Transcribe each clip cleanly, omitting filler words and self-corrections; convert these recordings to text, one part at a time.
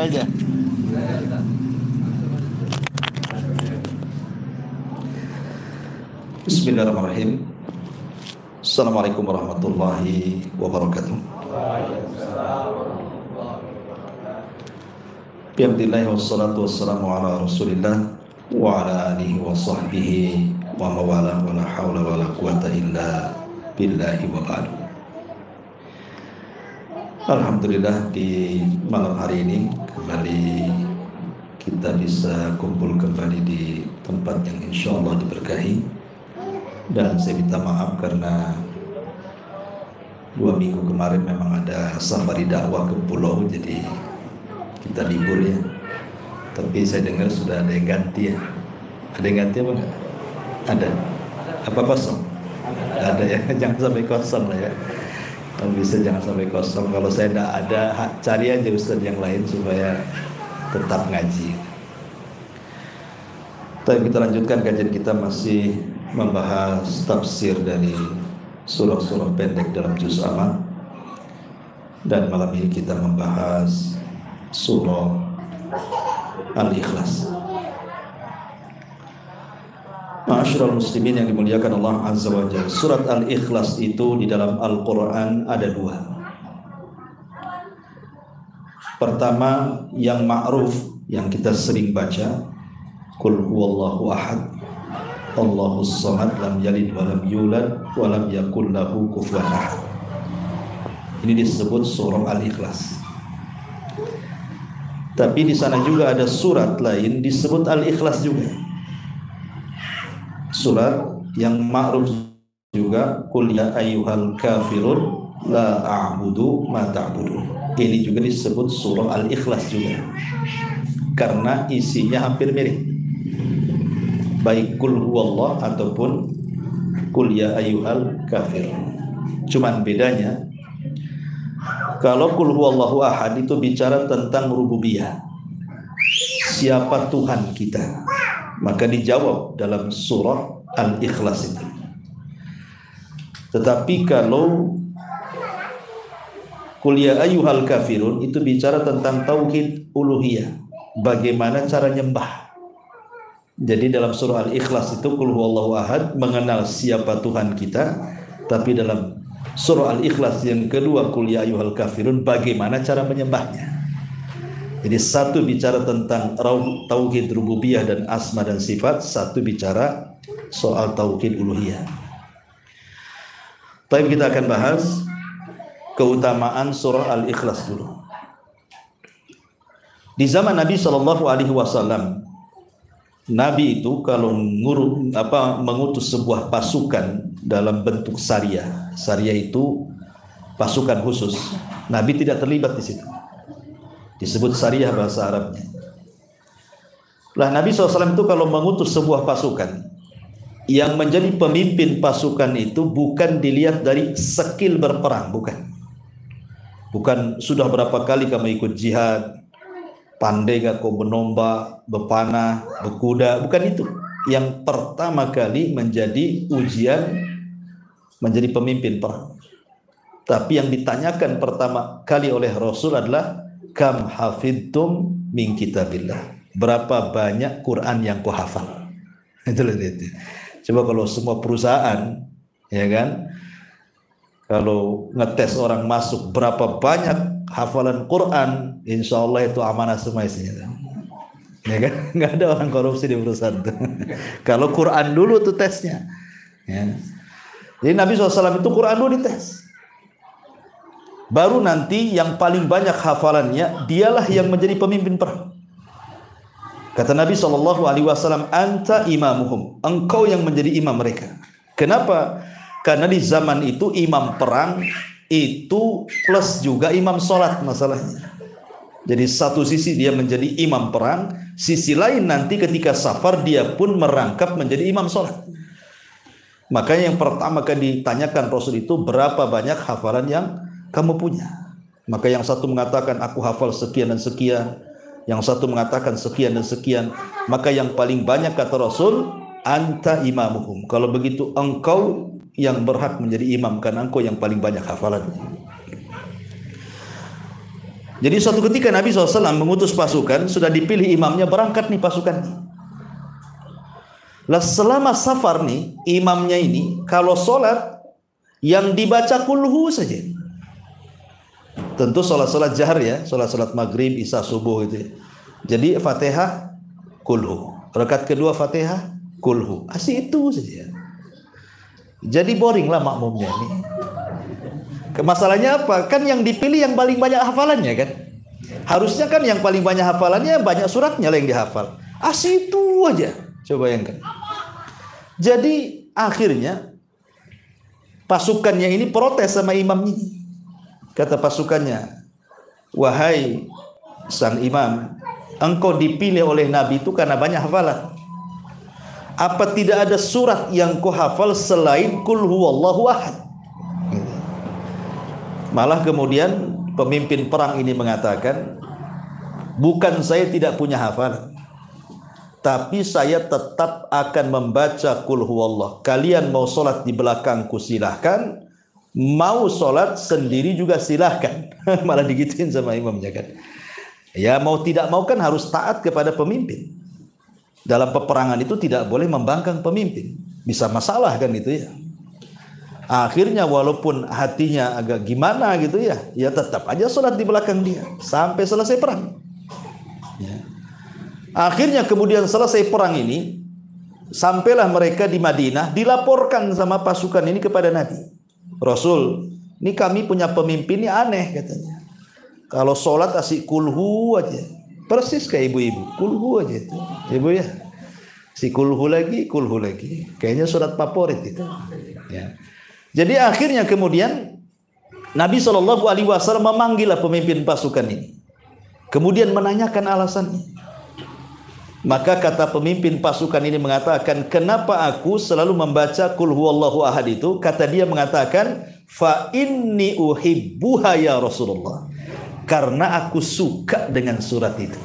aja. Bismillahirrahmanirrahim. Assalamualaikum warahmatullahi wabarakatuh. Bihamdillahi wassalatu wassalamu ala rasulillah wa ala alihi wa sahbihi wa mawala wa la hawla wa la quwata illa billahi wa ba'du. Alhamdulillah, di malam hari ini kembali kita bisa kumpul kembali di tempat yang insya Allah diberkahi. Dan saya minta maaf karena 2 minggu kemarin memang ada safari dakwah ke pulau, jadi kita libur ya. Tapi saya dengar sudah ada yang ganti ya. Ada yang ganti apa enggak? Ada. Apa kosong? Ada ya. Jangan sampai kosong lah ya. Kalau bisa jangan sampai kosong. Kalau saya tidak ada, cari aja ustaz yang lain supaya tetap ngaji. Tapi kita lanjutkan kajian kita, masih membahas tafsir dari surah-surah pendek dalam juz amma. Dan malam ini kita membahas surah Al-Ikhlas. Ma'asyiral muslimin yang dimuliakan Allah Azza wa Jalla, surat Al-Ikhlas itu di dalam Al-Quran ada 2. Pertama yang ma'ruf, yang kita sering baca, Qul huwallahu ahad, Allahus samad, lam yalid wa lam yulad wa lam yakul lahu kufuwan ahad. Ini disebut surah Al-Ikhlas. Tapi di sana juga ada surat lain disebut Al-Ikhlas juga. Surat yang ma'ruf juga, Qul ya ayyuhal kafirun la a'budu ma ta'budun. Ini juga disebut surah Al-Ikhlas juga. Karena isinya hampir mirip. Baik Qul huwallah ataupun Qul ya ayyuhal kafirun. Cuman bedanya, kalau Qul huwallahu ahad itu bicara tentang rububiyah, siapa Tuhan kita, maka dijawab dalam surah Al-Ikhlas itu. Tetapi kalau Qul ya ayyuhal kafirun itu bicara tentang tauhid uluhiyah, bagaimana cara nyembah. Jadi dalam surah Al-Ikhlas itu Qul huwallahu ahad mengenal siapa Tuhan kita, tapi dalam surah Al-Ikhlas yang kedua Qul ya ayyuhal kafirun bagaimana cara menyembahnya. Jadi satu bicara tentang tauhid rububiyah dan asma dan sifat, satu bicara soal tauhid uluhiyah. Tapi kita akan bahas keutamaan surah Al-Ikhlas dulu. Di zaman Nabi SAW, Nabi itu kalau mengutus sebuah pasukan dalam bentuk syariah. Syariah itu pasukan khusus. Nabi tidak terlibat di situ. Disebut syariah bahasa Arabnya. Lah Nabi SAW itu kalau mengutus sebuah pasukan, yang menjadi pemimpin pasukan itu bukan dilihat dari skill berperang, bukan sudah berapa kali kamu ikut jihad, pandai gak kau menomba, berpanah, berkuda, bukan itu. Yang pertama kali menjadi ujian menjadi pemimpin perang. Tapi yang ditanyakan pertama kali oleh Rasul adalah kam hafidtum min kitabillah. Berapa banyak Quran yang kau hafal? Itu. Coba kalau semua perusahaan, ya kan, kalau ngetes orang masuk berapa banyak hafalan Quran, insya Allah itu amanah semua isinya. Ya kan? Nggak ada orang korupsi di perusahaan itu. Kalau Quran dulu tuh tesnya. Ya. Jadi Nabi SAW itu Quran dulu dites. Baru nanti yang paling banyak hafalannya, dialah yang menjadi pemimpin perang. Kata Nabi SAW, anta imamuhum, engkau yang menjadi imam mereka. Kenapa? Karena di zaman itu imam perang itu plus juga imam sholat masalahnya. Jadi satu sisi dia menjadi imam perang, sisi lain nanti ketika safar dia pun merangkap menjadi imam sholat. Makanya yang pertama kali ditanyakan Rasul itu berapa banyak hafalan yang kamu punya. Maka yang satu mengatakan aku hafal sekian dan sekian, yang satu mengatakan sekian dan sekian. Maka yang paling banyak kata Rasul, anta imamuhum. Kalau begitu engkau yang berhak menjadi imam, karena engkau yang paling banyak hafalannya. Jadi suatu ketika Nabi SAW mengutus pasukan, sudah dipilih imamnya, berangkat nih pasukan. Lah selama safar nih, imamnya ini kalau sholat yang dibaca kulhu saja. Tentu sholat-sholat jahar ya, sholat-sholat maghrib, isya, subuh itu ya. Jadi Fatihah kulhu, rakaat kedua Fatihah kulhu, asih itu saja. Jadi boring lah makmumnya nih. Masalahnya apa? Kan yang dipilih yang paling banyak hafalannya kan. Harusnya kan yang paling banyak hafalannya, banyak suratnya lah yang dihafal. Asih itu aja. Coba bayangkan. Jadi akhirnya pasukannya ini protes sama imamnya. Kata pasukannya, wahai sang imam, engkau dipilih oleh Nabi itu karena banyak hafalan. Apa tidak ada surat yang kau hafal selain Qul huwallahu ahad? Malah kemudian pemimpin perang ini mengatakan, bukan saya tidak punya hafalan, tapi saya tetap akan membaca Qul huwallah. Kalian mau sholat di belakangku silahkan, mau sholat sendiri juga silahkan. Malah digituin sama imamnya kan. Ya mau tidak mau kan harus taat kepada pemimpin. Dalam peperangan itu tidak boleh membangkang pemimpin. Bisa masalah kan itu ya. Akhirnya walaupun hatinya agak gimana gitu ya, ya tetap aja sholat di belakang dia sampai selesai perang. Ya. Akhirnya kemudian selesai perang ini, sampailah mereka di Madinah, dilaporkan sama pasukan ini kepada Nabi. Rasul, ini kami punya pemimpin ini aneh katanya. Kalau sholat asik kulhu aja. Persis kayak ibu-ibu, kulhu aja itu. Ibu ya, si kulhu lagi. Kayaknya surat favorit itu. Ya. Jadi akhirnya kemudian Nabi SAW memanggil pemimpin pasukan ini. Kemudian menanyakan alasannya. Maka kata pemimpin pasukan ini mengatakan, kenapa aku selalu membaca Qul huwallahu ahad itu? Kata dia mengatakan, fa inni uhibbuha ya Rasulullah. Karena aku suka dengan surat itu.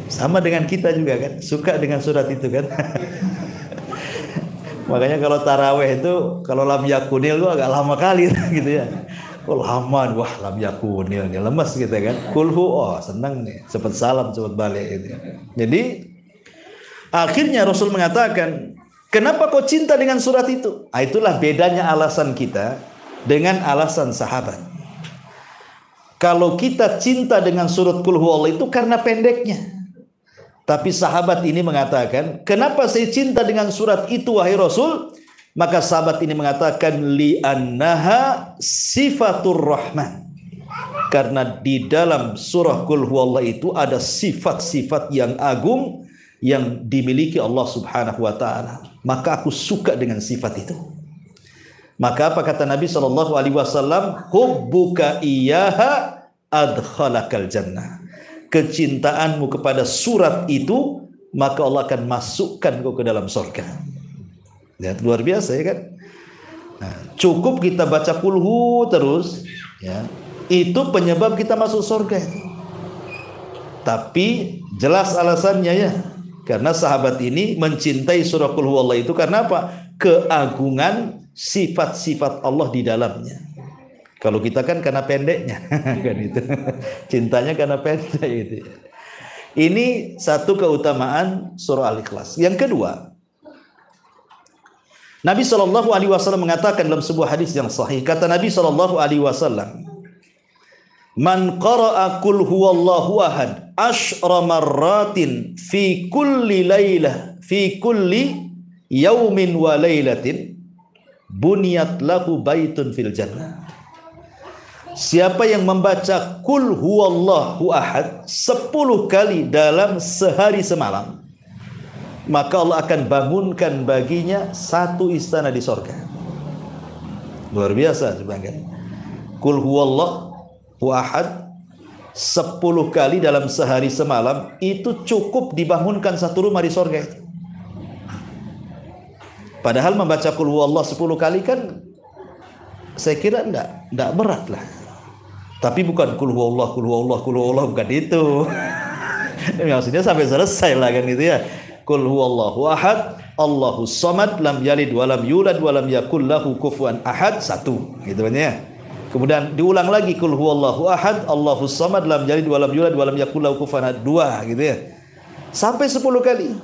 Sama dengan kita juga kan, suka dengan surat itu kan. Makanya kalau taraweh itu, kalau lam yakunil itu agak lama kali gitu ya. Oh lama, wah lam yakunil nih, lemes gitu kan. Kulhu, oh senang nih, cepat salam, cepat balik gitu. Jadi akhirnya Rasul mengatakan, kenapa kau cinta dengan surat itu? Nah, itulah bedanya alasan kita dengan alasan sahabat. Kalau kita cinta dengan surat Qul huwallah itu karena pendeknya. Tapi sahabat ini mengatakan, kenapa saya cinta dengan surat itu wahai Rasul? Maka sahabat ini mengatakan, li'annaha sifatur rahman. Karena di dalam surah Qul huwallah itu ada sifat-sifat yang agung yang dimiliki Allah Subhanahu wa taala. Maka aku suka dengan sifat itu. Maka apa kata Nabi SAW? Hubbuka iyyaha adkhalakal jannah. Kecintaanmu kepada surat itu, maka Allah akan masukkan kau ke dalam surga. Lihat, luar biasa ya kan? Nah, cukup kita baca kulhu terus, ya, itu penyebab kita masuk surga. Tapi jelas alasannya ya, karena sahabat ini mencintai surah Qul huwallah itu karena apa? Keagungan sifat-sifat Allah di dalamnya. Kalau kita kan karena pendeknya, kan itu. Cintanya karena pendek itu. Ini satu keutamaan surah Al-Ikhlas. Yang kedua, Nabi SAW mengatakan dalam sebuah hadis yang sahih, kata Nabi SAW, man qara'a Qul huwallahu ahad asyra marratin fi kulli lailah fi kulli yaumin wa lailatin buniyat lahu baitun fil jannah. Siapa yang membaca Qul huwallahu ahad 10 kali dalam sehari semalam, maka Allah akan bangunkan baginya satu istana di sorga. Luar biasa sebenarnya. Qul huwallahu ahad 10 kali dalam sehari semalam itu cukup dibangunkan satu rumah di sorga itu. Padahal membaca Qul huwallahu 10 kali kan saya kira enggak berat lah. Tapi bukan Qul huwallah bukan itu. Maksudnya sampai selesai lah kan gitu ya. Qul huwallahu ahad, Allahus samad, lam yalid walam yulad walam yakul lahu kufuwan ahad, satu gitu kan ya. Kemudian diulang lagi kul huwallahu ahad, Allahus samad, lam yalid walam yulad walam yakul lahu kufuwan ahad, 2 gitu ya. Sampai 10 kali.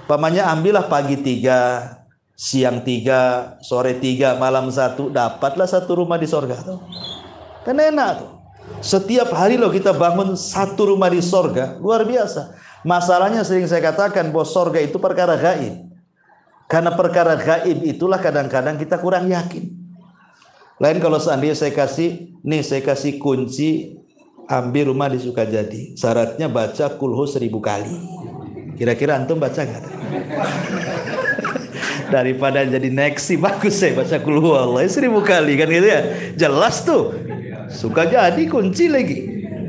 Pamannya ambillah pagi 3, siang 3, sore 3, malam 1, dapatlah 1 rumah di sorga tuh. Kan enak tuh. Setiap hari loh kita bangun 1 rumah di sorga, luar biasa. Masalahnya sering saya katakan bahwa sorga itu perkara gaib. Karena perkara gaib itulah kadang-kadang kita kurang yakin. Lain kalau seandainya saya kasih kunci ambil rumah di Sukajadi. Syaratnya baca kulhu 1000 kali. Kira-kira antum baca nggak? Daripada jadi next bagus saya baca kulhu Allah 1000 kali kan gitu ya. Jelas tuh. Sukajadi kunci lagi.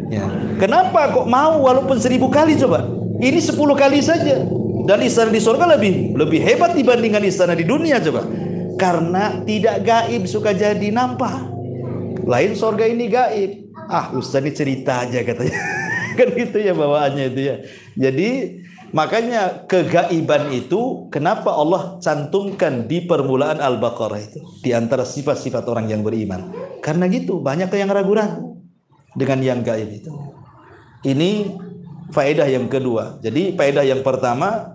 Ya. Kenapa kok mau walaupun 1000 kali coba? Ini 10 kali saja. Dan istana di surga lebih hebat dibandingkan istana di dunia coba. Karena tidak gaib Sukajadi nampak. Lain surga ini gaib. Ustaz ini cerita aja katanya. Kan gitu ya bawaannya itu ya. Jadi makanya kegaiban itu kenapa Allah cantumkan di permulaan Al-Baqarah itu. Di antara sifat-sifat orang yang beriman. Karena gitu banyak yang ragu-ragu dengan yang gaib itu. Ini faedah yang kedua. Jadi faedah yang pertama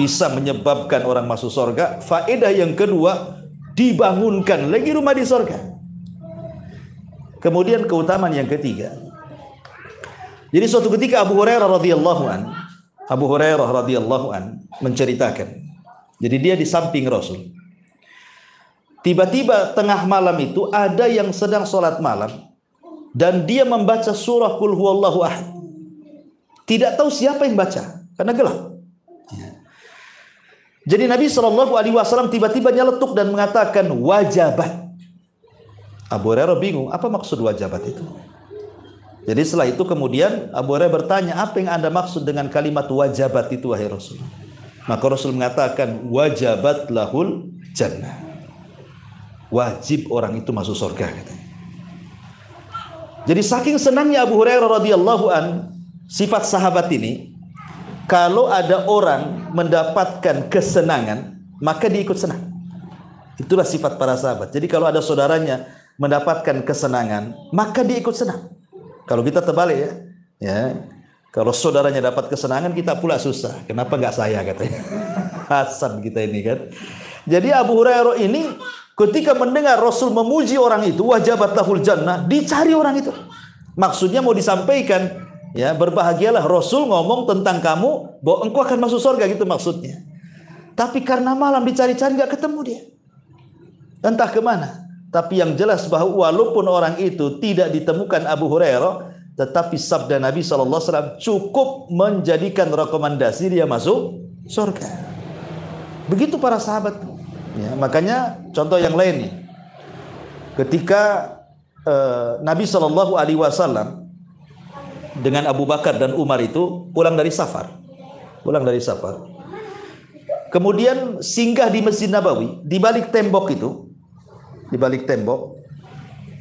bisa menyebabkan orang masuk surga. Faedah yang kedua, dibangunkan lagi rumah di surga. Kemudian keutamaan yang ketiga. Jadi suatu ketika Abu Hurairah radhiyallahu an menceritakan. Jadi dia di samping Rasul. Tiba-tiba tengah malam itu ada yang sedang sholat malam dan dia membaca surah Qul Huwallahu Ahad. Tidak tahu siapa yang baca karena gelap. Jadi Nabi SAW tiba-tiba nyeletuk dan mengatakan wajabat. Abu Hurairah bingung, apa maksud wajabat itu? Jadi setelah itu kemudian Abu Hurairah bertanya, apa yang Anda maksud dengan kalimat wajabat itu wahai Rasul? Maka Rasul mengatakan wajabat lahul jannah. Wajib orang itu masuk surga katanya. Jadi saking senangnya Abu Hurairah radhiyallahu an sifat sahabat ini, kalau ada orang mendapatkan kesenangan, maka dia ikut senang. Itulah sifat para sahabat. Jadi kalau ada saudaranya mendapatkan kesenangan, maka dia ikut senang. Kalau kita terbalik ya, kalau saudaranya dapat kesenangan, kita pula susah. Kenapa nggak saya katanya? Hasan kita ini kan. Jadi Abu Hurairah ini ketika mendengar Rasul memuji orang itu, wajabat lahul jannah, dicari orang itu. Maksudnya mau disampaikan, ya berbahagialah Rasul ngomong tentang kamu bahwa engkau akan masuk surga gitu maksudnya. Tapi karena malam dicari-cari nggak ketemu dia, entah kemana. Tapi yang jelas bahwa walaupun orang itu tidak ditemukan Abu Hurairah, tetapi sabda Nabi SAW cukup menjadikan rekomendasi dia masuk surga. Begitu para sahabat. Ya, makanya contoh yang lain nih, ketika Nabi SAW dengan Abu Bakar dan Umar itu pulang dari safar. Kemudian singgah di Masjid Nabawi, di balik tembok itu,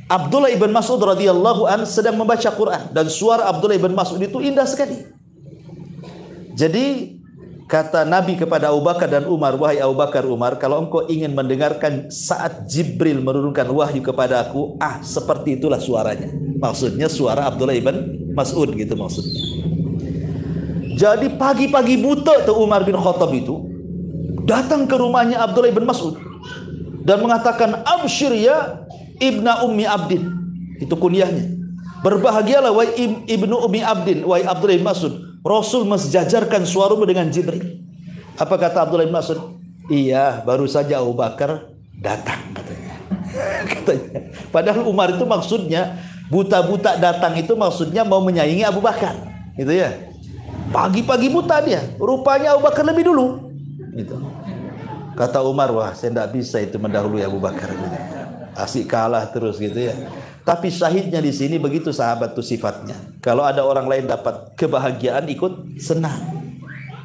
Abdullah ibn Mas'ud radhiyallahu an sedang membaca Quran dan suara Abdullah ibn Mas'ud itu indah sekali. Jadi kata Nabi kepada Abu Bakar dan Umar, wahai Abu Bakar, Umar, kalau engkau ingin mendengarkan saat Jibril menurunkan wahyu kepada aku, seperti itulah suaranya. Maksudnya suara Abdullah ibn Mas'ud gitu maksudnya. Jadi pagi-pagi buta tuh Umar bin Khattab itu datang ke rumahnya Abdullah ibn Mas'ud dan mengatakan, absyir ya ibna ummi abdin. Itu kunyahnya. Berbahagialah wahai ibnu ummi abdin, wahai Abdullah ibn Mas'ud. Rasul mensejajarkan suaramu dengan Jibril. Apa kata Abdullah bin Mas'ud? Iya, baru saja Abu Bakar datang katanya. Padahal Umar itu maksudnya buta-buta datang itu maksudnya mau menyaingi Abu Bakar, gitu ya. Pagi-pagi buta dia, rupanya Abu Bakar lebih dulu. Gitu. Kata Umar, wah saya tidak bisa itu mendahului Abu Bakar. Asik kalah terus gitu ya. Tapi syahidnya di sini begitu sahabat itu sifatnya. Kalau ada orang lain dapat kebahagiaan ikut senang.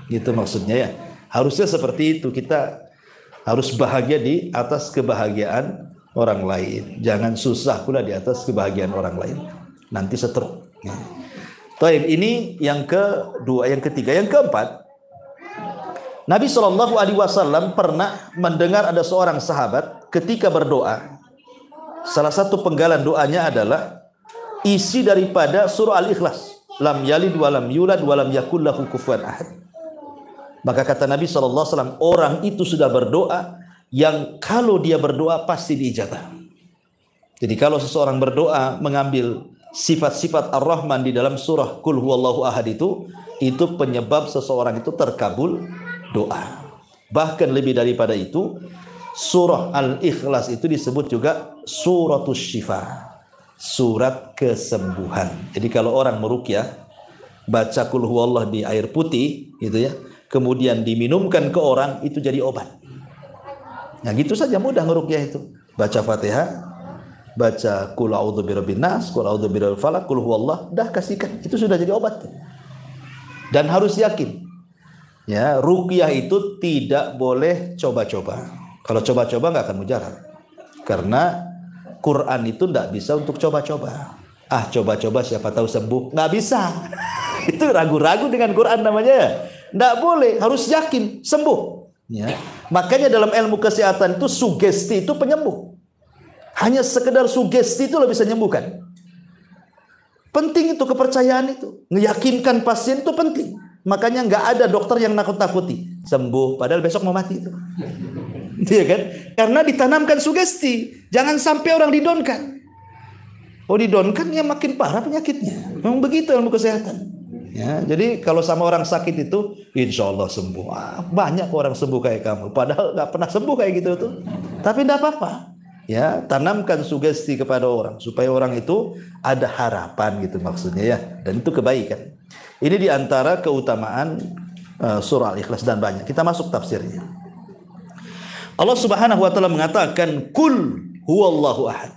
Gitu maksudnya ya. Harusnya seperti itu, kita harus bahagia di atas kebahagiaan orang lain. Jangan susah pula di atas kebahagiaan orang lain. Nanti setruk. Taib, ini yang kedua, yang ketiga, yang keempat. Nabi SAW pernah mendengar ada seorang sahabat ketika berdoa, salah satu penggalan doanya adalah isi daripada surah Al-Ikhlas. Lam yalid wa lam yulad wa lam yakul lahu kufuwan ahad. Maka kata Nabi SAW, orang itu sudah berdoa yang kalau dia berdoa pasti diijabah. Jadi kalau seseorang berdoa mengambil sifat-sifat Ar-Rahman di dalam surah Qul huwallahu ahad itu penyebab seseorang itu terkabul doa. Bahkan lebih daripada itu, surah Al-Ikhlas itu disebut juga suratus syifa, surat kesembuhan. Jadi kalau orang meruqyah baca Qul huwallah di air putih gitu ya, kemudian diminumkan ke orang, itu jadi obat. Nah gitu saja mudah ngeruqyah itu. Baca Fatihah, baca Qul a'udzu birabbin nas, Qul a'udzu birabbil falaq, Qul huwallah, dah kasihkan, itu sudah jadi obat. Dan harus yakin ya, ruqyah itu tidak boleh coba-coba. Kalau coba-coba nggak akan mujarab, karena Quran itu nggak bisa untuk coba-coba. Ah coba-coba siapa tahu sembuh, nggak bisa. Itu ragu-ragu dengan Quran namanya ya. Nggak boleh, harus yakin sembuh. Ya. Makanya dalam ilmu kesehatan itu sugesti itu penyembuh. Hanya sekedar sugesti itu lo bisa menyembuhkan. Penting itu kepercayaan itu, meyakinkan pasien itu penting. Makanya nggak ada dokter yang nakut-nakuti sembuh, padahal besok mau mati itu. Iya kan? Karena ditanamkan sugesti. Jangan sampai orang didonkan. Oh didonkan ya makin parah penyakitnya. Memang begitu ilmu kesehatan. Ya, jadi kalau sama orang sakit itu, insya Allah sembuh. Banyak orang sembuh kayak kamu, padahal nggak pernah sembuh kayak gitu tuh. Tapi tidak apa-apa. Ya, tanamkan sugesti kepada orang supaya orang itu ada harapan gitu maksudnya ya. Dan itu kebaikan. Ini diantara keutamaan surah Al-Ikhlas dan banyak. Kita masuk tafsirnya. Allah Subhanahu wa taala mengatakan Qul huwallahu ahad.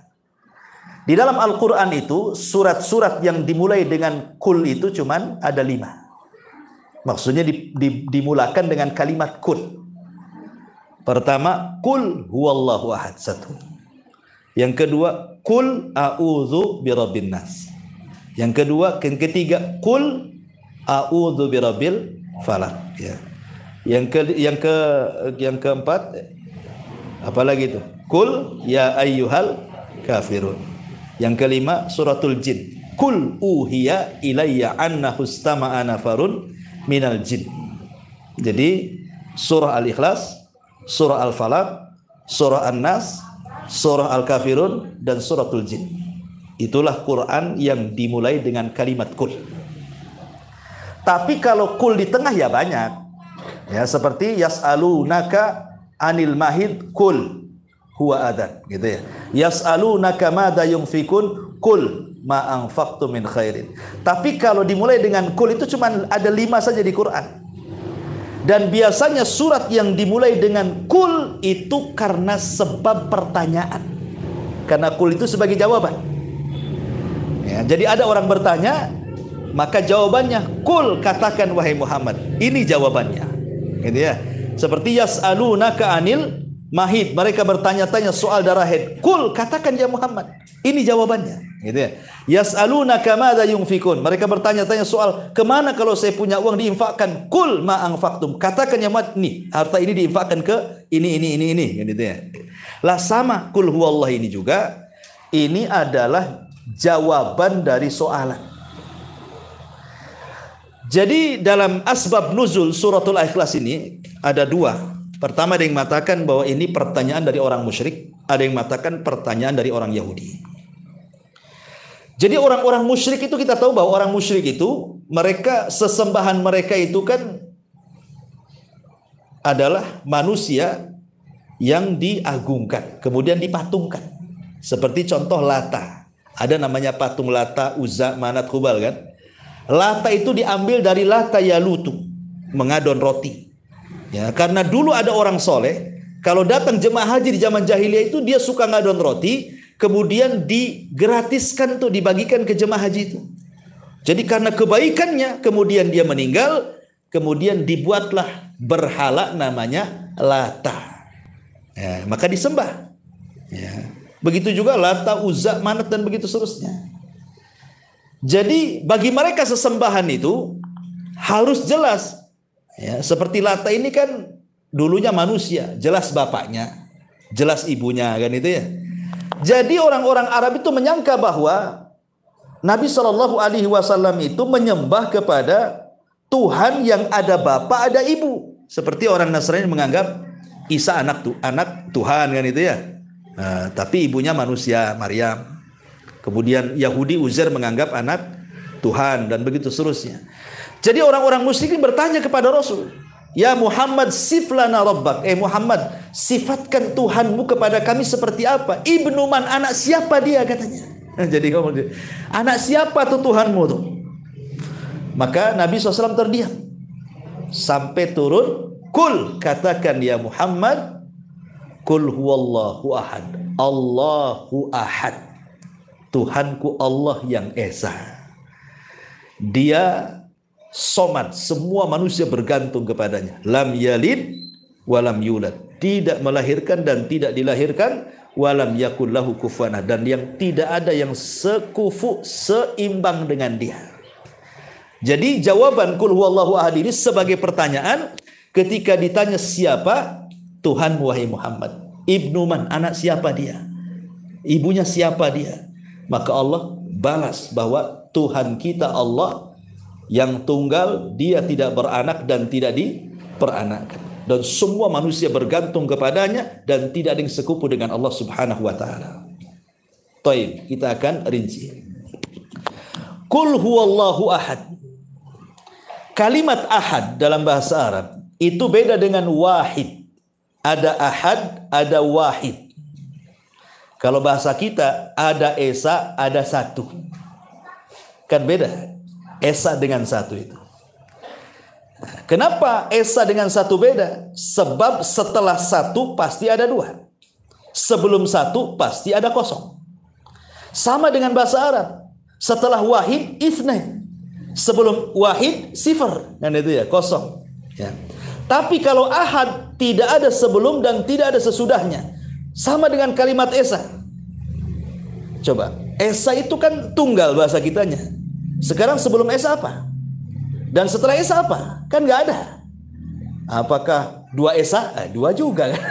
Di dalam Al-Qur'an itu surat-surat yang dimulai dengan Qul itu cuman ada 5. Maksudnya dimulakan dengan kalimat Qul. Pertama Qul huwallahu ahad, 1. Yang kedua Qul a'udzu birabbin nas. Yang kedua, yang ketiga Qul a'udzu birabbil falaq ya. Yang keempat apalagi itu? Qul ya ayyuhal kafirun. Yang kelima suratul jin. Qul uhiya ilayya annahu istama'a nafarun minal jin. Jadi surah Al-Ikhlas, surah Al-Falaq, surah An-Nas, surah Al-Kafirun dan suratul jin. Itulah Quran yang dimulai dengan kalimat Qul. Tapi kalau Qul di tengah ya banyak. Ya seperti yas'alunaka anil mahid Qul huwa adan gitu ya. Yas'alunaka madza yunfikun Qul ma anfaqtu min khairin. Tapi kalau dimulai dengan Qul itu cuma ada 5 saja di Quran. Dan biasanya surat yang dimulai dengan Qul itu karena sebab pertanyaan. Karena Qul itu sebagai jawaban. Ya, jadi ada orang bertanya, maka jawabannya Qul, katakan wahai Muhammad. Ini jawabannya. Gitu ya. Seperti yas'alunaka anil mahid, mereka bertanya-tanya soal darah haid. Qul, katakan ya Muhammad, ini jawabannya. Gitu ya. Yas'alunaka madza yunfikun, mereka bertanya-tanya soal kemana kalau saya punya uang diinfakkan. Qul ma anfaqtum, katakan ya Muhammad, nih harta ini diinfakkan ke ini gitu ya. Lah sama Qul huwallah ini juga, ini adalah jawaban dari soalan. Jadi dalam asbab nuzul suratul Ikhlas ini ada 2. Pertama ada yang mengatakan bahwa ini pertanyaan dari orang musyrik, ada yang mengatakan pertanyaan dari orang Yahudi. Jadi orang-orang musyrik itu kita tahu bahwa orang musyrik itu mereka sesembahan mereka itu kan adalah manusia yang diagungkan, kemudian dipatungkan. Seperti contoh Lata. Ada namanya patung Lata, Uzza, Manat, Hubal kan? Lata itu diambil dari Lata Yalutu, mengadon roti. Ya, karena dulu ada orang soleh, kalau datang jemaah haji di zaman jahiliyah itu dia suka ngadon roti, kemudian digratiskan tuh, dibagikan ke jemaah haji itu. Jadi karena kebaikannya, kemudian dia meninggal, kemudian dibuatlah berhala namanya Lata. Ya, maka disembah. Ya. Begitu juga Lata, Uzza, Manat dan begitu seterusnya. Jadi bagi mereka sesembahan itu harus jelas. Ya, seperti Lata ini kan dulunya manusia, jelas bapaknya, jelas ibunya kan itu ya. Jadi orang-orang Arab itu menyangka bahwa Nabi Shallallahu Alaihi Wasallam itu menyembah kepada Tuhan yang ada bapa, ada ibu. Seperti orang Nasrani menganggap Isa anak Tuhan kan itu ya. Tapi ibunya manusia, Maryam. Kemudian Yahudi Uzair menganggap anak Tuhan dan begitu seterusnya. Jadi orang-orang musyrikin bertanya kepada Rasul, ya Muhammad, siflana rabbak. Muhammad, sifatkan Tuhanmu kepada kami seperti apa? Ibnu man, anak siapa dia katanya. Jadi anak siapa tuh Tuhanmu tuh? Maka Nabi SAW terdiam sampai turun, kul, katakan ya Muhammad, kul huwallahu ahad, Allahu ahad, Tuhanku Allah yang esa. Dia somad, semua manusia bergantung kepadanya. Lam yalid walam yulad, tidak melahirkan dan tidak dilahirkan. Walam yakul lahu kufuwan ahad, dan yang tidak ada yang sekufu, seimbang dengan dia. Jadi jawaban kul huwallahu ahad ini sebagai pertanyaan ketika ditanya siapa Tuhan wahai Muhammad. Ibnu man, anak siapa dia? Ibunya siapa dia? Maka Allah balas bahwa Tuhan kita Allah yang tunggal, dia tidak beranak dan tidak diperanakkan. Dan semua manusia bergantung kepadanya dan tidak ada yang sekufu dengan Allah Subhanahu wa taala. Baik, kita akan rinci. Qul huwallahu ahad. Kalimat ahad dalam bahasa Arab itu beda dengan wahid. Ada ahad, ada wahid. Kalau bahasa kita ada esa, ada satu. Kan beda. Esa dengan satu itu. Kenapa esa dengan satu beda? Sebab setelah satu pasti ada dua. Sebelum satu pasti ada kosong. Sama dengan bahasa Arab. Setelah wahid, itsnain. Sebelum wahid, sifar. Dan itu ya, kosong. Ya. Tapi kalau ahad, tidak ada sebelum dan tidak ada sesudahnya. Sama dengan kalimat esa. Coba, esa itu kan tunggal bahasa kitanya. Sekarang sebelum esa apa? Dan setelah esa apa? Kan nggak ada. Apakah dua esa? Dua juga kan?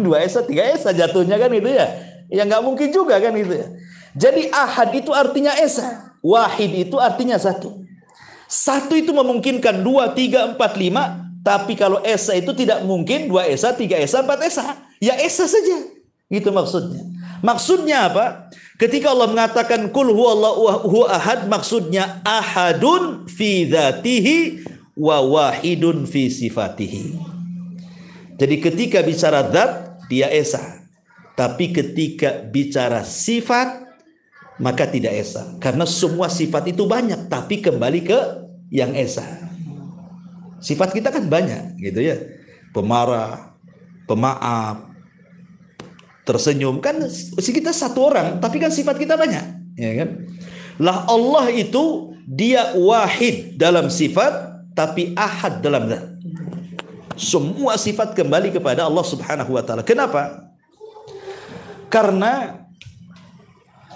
Dua esa, tiga esa jatuhnya kan itu ya. Ya nggak mungkin juga kan itu ya. Jadi ahad itu artinya esa. Wahid itu artinya satu. Satu itu memungkinkan dua, tiga, empat, lima. Tapi kalau esa itu tidak mungkin dua esa, tiga esa, empat esa. Ya esa saja. Itu maksudnya. Maksudnya apa? Ketika Allah mengatakan kul huwallahu ahad, maksudnya ahadun fi dzatihi wa wahidun fi sifatihi. Jadi ketika bicara zat dia esa. Tapi ketika bicara sifat maka tidak esa. Karena semua sifat itu banyak, tapi kembali ke yang esa. Sifat kita kan banyak gitu ya. Pemarah, pemaaf, tersenyum, kan kita satu orang tapi kan sifat kita banyak, ya kan? Lah Allah itu dia wahid dalam sifat tapi ahad dalam zat. Semua sifat kembali kepada Allah Subhanahu wa taala. Kenapa? Karena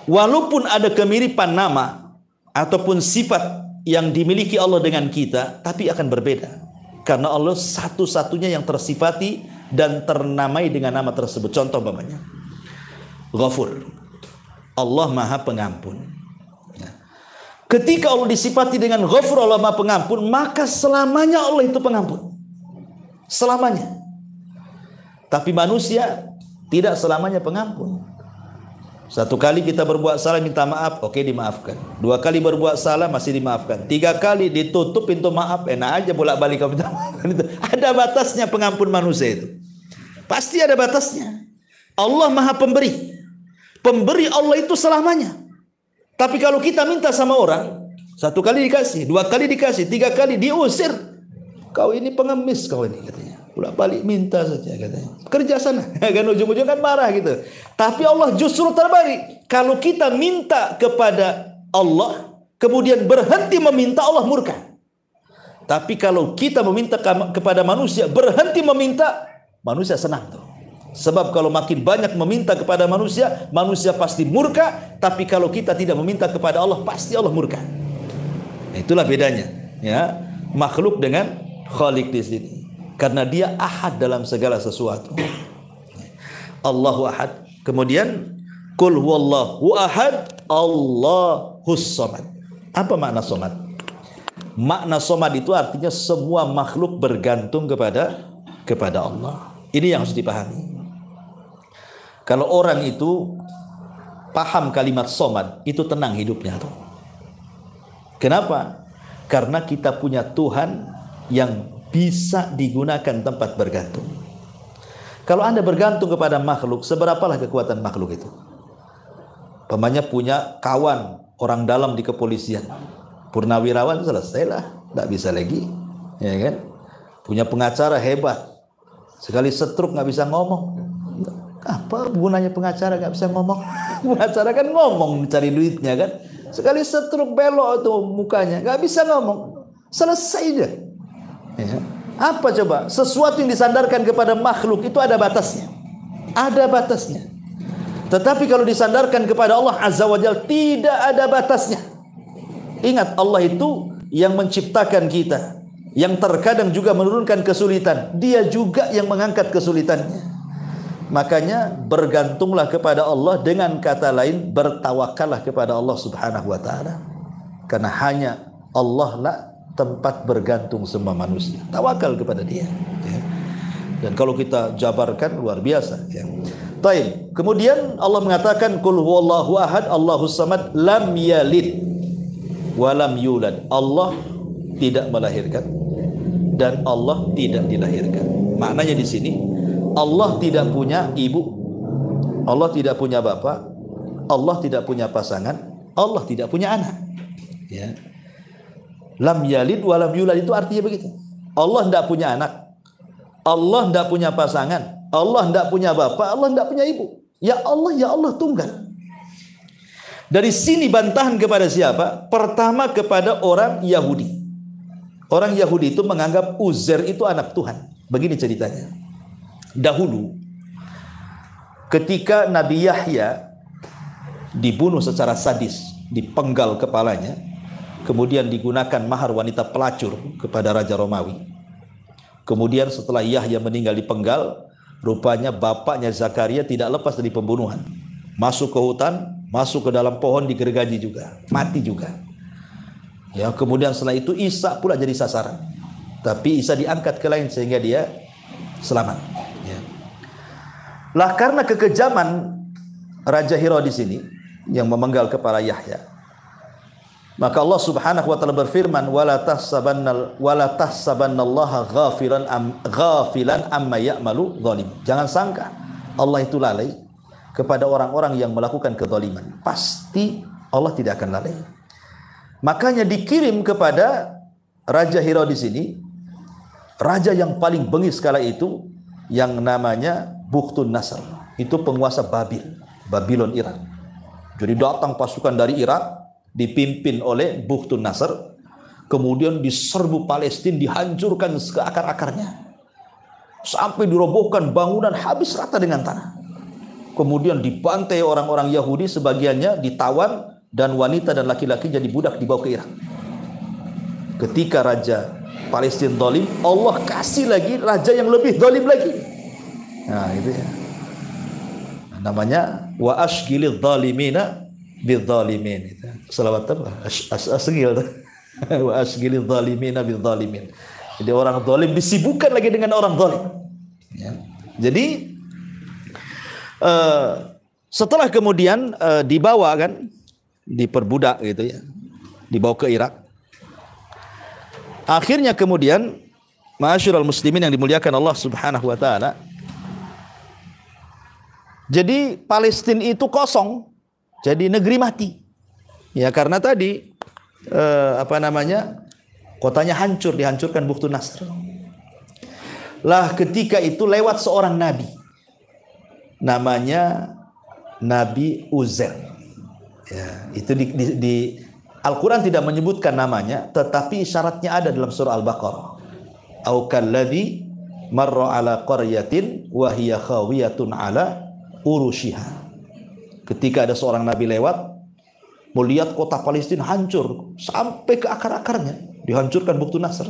walaupun ada kemiripan nama ataupun sifat yang dimiliki Allah dengan kita, tapi akan berbeda. Karena Allah satu-satunya yang tersifati dan ternamai dengan nama tersebut. Contoh umpamanya Ghafur, Allah Maha Pengampun. Ketika Allah disifati dengan Ghafur, Allah Maha Pengampun, maka selamanya Allah itu pengampun. Selamanya. Tapi manusia tidak selamanya pengampun. Satu kali kita berbuat salah minta maaf, oke dimaafkan. Dua kali berbuat salah masih dimaafkan. Tiga kali ditutup pintu maaf, enak aja bolak-balik kau minta maaf. Ada batasnya pengampun manusia itu. Pasti ada batasnya. Allah Maha Pemberi. Pemberi Allah itu selamanya. Tapi kalau kita minta sama orang, satu kali dikasih, dua kali dikasih, tiga kali diusir. Kau ini pengemis kau ini katanya. Bolak-balik minta saja katanya. Kerja sana. Kan ujung-ujung kan marah gitu. Tapi Allah justru terbalik. Kalau kita minta kepada Allah, kemudian berhenti meminta, Allah murka. Tapi kalau kita meminta kepada manusia, berhenti meminta, manusia senang tuh. Sebab kalau makin banyak meminta kepada manusia, manusia pasti murka. Tapi kalau kita tidak meminta kepada Allah, pasti Allah murka. Nah, itulah bedanya, ya, makhluk dengan Khalik di sini. Karena dia ahad dalam segala sesuatu. Allahu ahad. Kemudian Qul huwallahu ahad, Allahus samad. Apa makna somad? Makna somad itu artinya semua makhluk bergantung kepada Allah. Ini yang harus dipahami. Kalau orang itu paham kalimat somad, itu tenang hidupnya tuh. Kenapa? Karena kita punya Tuhan yang bisa digunakan tempat bergantung. Kalau Anda bergantung kepada makhluk, seberapalah kekuatan makhluk itu? Pemanya punya kawan orang dalam di kepolisian, purnawirawan, selesailah, tidak bisa lagi, ya kan? Punya pengacara hebat, sekali setruk nggak bisa ngomong. Apa gunanya pengacara nggak bisa ngomong? Pengacara kan ngomong cari duitnya kan. Sekali setruk belok tuh mukanya, nggak bisa ngomong, selesai dia. Ya. Apa coba? Sesuatu yang disandarkan kepada makhluk itu ada batasnya, ada batasnya. Tetapi kalau disandarkan kepada Allah Azza wa Jalla tidak ada batasnya. Ingat, Allah itu yang menciptakan kita, yang terkadang juga menurunkan kesulitan. Dia juga yang mengangkat kesulitannya. Makanya bergantunglah kepada Allah, dengan kata lain bertawakallah kepada Allah Subhanahu wa taala. Karena hanya Allah lah tempat bergantung semua manusia. Tawakal kepada Dia. Ya. Dan kalau kita jabarkan luar biasa. Ya. Baik. Kemudian Allah mengatakan qul huwallahu ahad, Allahus samad, lam yalid wa lam yulad. Allah tidak melahirkan dan Allah tidak dilahirkan. Maknanya di sini Allah tidak punya ibu, Allah tidak punya bapak, Allah tidak punya pasangan, Allah tidak punya anak. Ya. Lam yalid wa lam yulad itu artinya begitu. Allah tidak punya anak, Allah tidak punya pasangan, Allah tidak punya bapak, Allah tidak punya ibu. Ya Allah tunggal. Dari sini bantahan kepada siapa? Pertama kepada orang Yahudi. Orang Yahudi itu menganggap Uzair itu anak Tuhan. Begini ceritanya. Dahulu ketika Nabi Yahya dibunuh secara sadis, dipenggal kepalanya, kemudian digunakan mahar wanita pelacur kepada Raja Romawi. Kemudian setelah Yahya meninggal dipenggal, rupanya bapaknya Zakaria tidak lepas dari pembunuhan. Masuk ke hutan, masuk ke dalam pohon, digergaji juga, mati juga. Ya, kemudian setelah itu Isa pula jadi sasaran. Tapi Isa diangkat ke langit sehingga dia selamat. Ya. Lah karena kekejaman Raja Herodes ini yang memenggal kepala Yahya, maka Allah Subhanahu wa taala berfirman, wala tahsabannallaha ghafilan amma ya'malu zalim. Jangan sangka Allah itu lalai kepada orang-orang yang melakukan kezaliman. Pasti Allah tidak akan lalai. Makanya dikirim kepada Raja Herodes ini, raja yang paling bengis kala itu, yang namanya Bukhtun Nasr. Itu penguasa Babylon Irak. Jadi datang pasukan dari Irak dipimpin oleh Bukhtun Nasr, kemudian diserbu Palestina, dihancurkan ke akar-akarnya, sampai dirobohkan bangunan habis rata dengan tanah. Kemudian dibantai orang-orang Yahudi, sebagiannya ditawan, dan wanita dan laki-laki jadi budak dibawa ke Irak. Ketika Raja Palestina zalim, Allah kasih lagi raja yang lebih zalim lagi. Nah itu ya, namanya wa ashgilidz zalimina bidzalimin. Selawat apa? Asgil. Wa ashgilidz zalimina bidzalimin. Jadi orang zalim disibukkan lagi dengan orang zalim. Ya. Jadi setelah kemudian dibawa kan, diperbudak gitu ya, dibawa ke Irak. Akhirnya kemudian, ma'asyiral muslimin yang dimuliakan Allah Subhanahu wa taala, jadi Palestina itu kosong, jadi negeri mati. Ya karena tadi kotanya hancur, dihancurkan Bukhtun Nasr. Lah ketika itu lewat seorang nabi, namanya Nabi Uzair. Ya, itu di Al-Quran tidak menyebutkan namanya, tetapi isyaratnya ada dalam surah Al-Baqarah. Au kalladzi marra ala qaryatin wa hiya khawiyatun ala urushiha. Ketika ada seorang nabi lewat, melihat kota Palestina hancur sampai ke akar-akarnya, dihancurkan Bukhtun Nasr.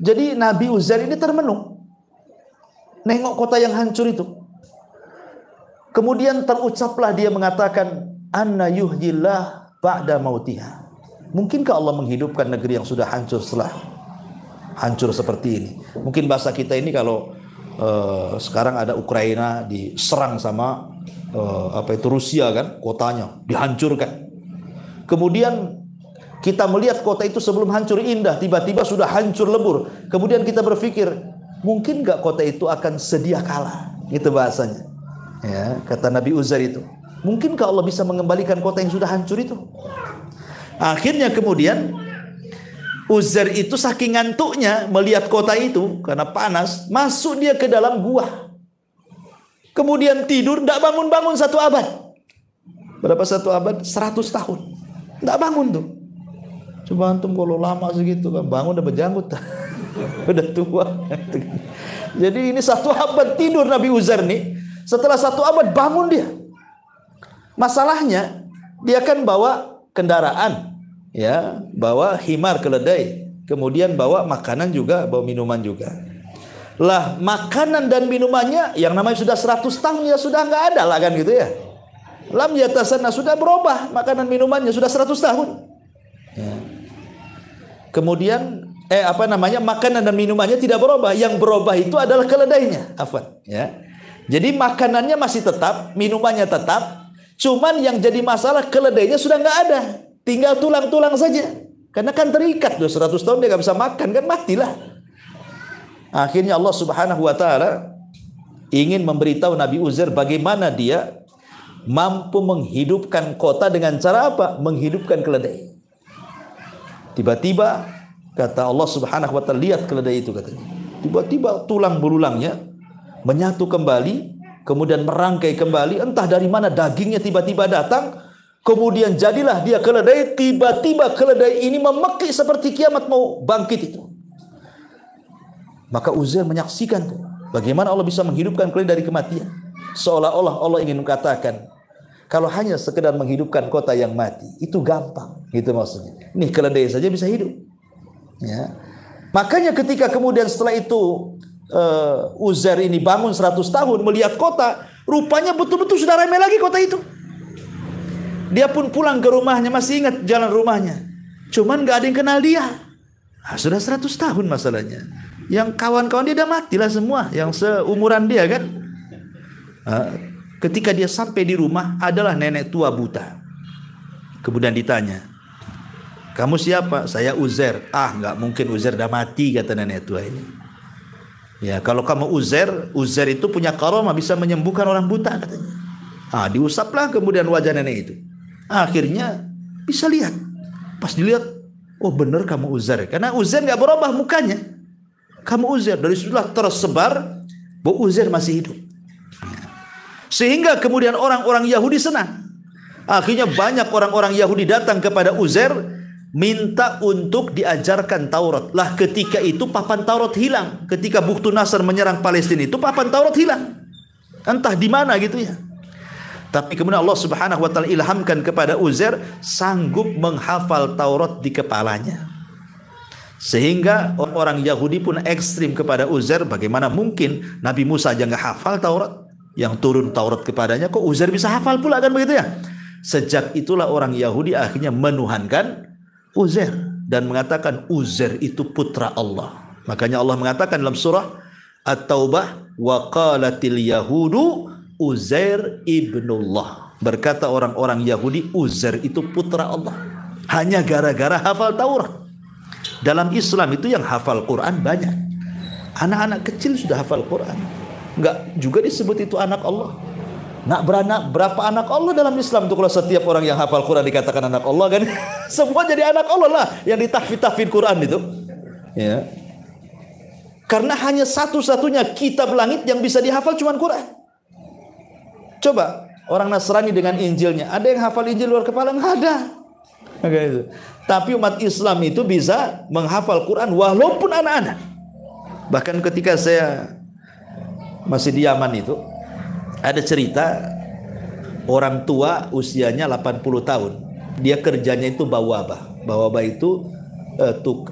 Jadi Nabi Uzair ini termenung, nengok kota yang hancur itu. Kemudian terucaplah dia mengatakan, anna yuhyillah ba'da mautiha. Mungkinkah Allah menghidupkan negeri yang sudah hancur setelah hancur seperti ini? Mungkin bahasa kita ini kalau sekarang ada Ukraina diserang sama Rusia kan, kotanya dihancurkan. Kemudian kita melihat kota itu sebelum hancur indah, tiba-tiba sudah hancur lebur. Kemudian kita berpikir, mungkin gak kota itu akan sedia kalah? Itu bahasanya. Ya, kata Nabi Uzair itu. Mungkinkah Allah bisa mengembalikan kota yang sudah hancur itu? Akhirnya kemudian Uzair itu saking ngantuknya melihat kota itu karena panas, masuk dia ke dalam gua. Kemudian tidur, tidak bangun-bangun 1 abad. Berapa 1 abad? 100 tahun. Tidak bangun tuh. Coba antum kalau lama segitu kan bangun udah berjanggut. Udah tua. Jadi ini 1 abad tidur Nabi Uzair nih. Setelah 1 abad bangun dia. Masalahnya dia kan bawa kendaraan, ya, bawa himar keledai, kemudian bawa makanan juga, bawa minuman juga. Lah makanan dan minumannya yang namanya sudah 100 tahun ya sudah nggak ada lah kan gitu ya. Lam yatasana, sudah berubah makanan minumannya sudah 100 tahun. Ya. Kemudian makanan dan minumannya tidak berubah, yang berubah itu adalah keledainya. Ya. Jadi makanannya masih tetap, minumannya tetap. Cuman yang jadi masalah keledainya sudah nggak ada, tinggal tulang-tulang saja. Karena kan terikat 100 tahun dia nggak bisa makan kan, matilah. Akhirnya Allah Subhanahu wa taala ingin memberitahu Nabi Uzair bagaimana dia mampu menghidupkan kota dengan cara apa? Menghidupkan keledai. Tiba-tiba kata Allah Subhanahu wa taala, lihat keledai itu katanya. Tiba-tiba tulang belulangnya menyatu kembali, kemudian merangkai kembali, entah dari mana dagingnya tiba-tiba datang, kemudian jadilah dia keledai. Tiba-tiba keledai ini memekik seperti kiamat mau bangkit itu. Maka Uzair menyaksikan tuh, bagaimana Allah bisa menghidupkan keledai dari kematian. Seolah-olah Allah ingin mengatakan, kalau hanya sekedar menghidupkan kota yang mati itu gampang, gitu maksudnya. Nih keledai saja bisa hidup. Ya. Makanya ketika kemudian setelah itu Uzair ini bangun 100 tahun melihat kota, rupanya betul-betul sudah ramai lagi kota itu. Dia pun pulang ke rumahnya, masih ingat jalan rumahnya. Cuman gak ada yang kenal dia. Nah, sudah 100 tahun masalahnya. Yang kawan-kawan dia udah matilah semua, yang seumuran dia kan. Ketika dia sampai di rumah, adalah nenek tua buta. Kemudian ditanya, kamu siapa? Saya Uzair. Ah, nggak mungkin, Uzair udah mati, kata nenek tua ini. Ya, kalau kamu Uzair itu punya karamah, bisa menyembuhkan orang buta katanya. Ah, diusaplah kemudian wajah nenek itu. Akhirnya bisa lihat. Pas dilihat, oh benar kamu Uzair. Karena Uzair nggak berubah mukanya. Kamu Uzair. Dari situlah tersebar bahwa Uzair masih hidup. Sehingga kemudian orang-orang Yahudi senang. Akhirnya banyak orang-orang Yahudi datang kepada Uzair minta untuk diajarkan Taurat. Lah ketika itu papan Taurat hilang. Ketika Buktu Nasr menyerang Palestina itu papan Taurat hilang. Entah di mana gitu ya. Tapi kemudian Allah Subhanahu wa taala ilhamkan kepada Uzair sanggup menghafal Taurat di kepalanya. Sehingga orang Yahudi pun ekstrim kepada Uzair. Bagaimana mungkin Nabi Musa aja nggak hafal Taurat? Yang turun Taurat kepadanya, kok Uzair bisa hafal pula kan begitu ya? Sejak itulah orang Yahudi akhirnya menuhankan Uzair dan mengatakan Uzair itu putra Allah. Makanya Allah mengatakan dalam surah At-Taubah, wa qalatil yahudu Uzair ibnullah. Berkata orang-orang Yahudi Uzair itu putra Allah. Hanya gara-gara hafal Taurat. Dalam Islam itu yang hafal Quran banyak. Anak-anak kecil sudah hafal Quran. Enggak juga disebut itu anak Allah. Nak beranak berapa anak Allah dalam Islam tuh, kalau setiap orang yang hafal Quran dikatakan anak Allah kan? Semua jadi anak Allah lah yang ditahfidz Quran itu. Ya. Karena hanya satu-satunya kitab langit yang bisa dihafal cuma Quran. Coba orang Nasrani dengan Injilnya, ada yang hafal Injil luar kepala? Enggak ada. Gitu. Tapi umat Islam itu bisa menghafal Quran walaupun anak-anak. Bahkan ketika saya masih di Yaman itu, ada cerita orang tua usianya 80 tahun. Dia kerjanya itu bawabah. Bawabah itu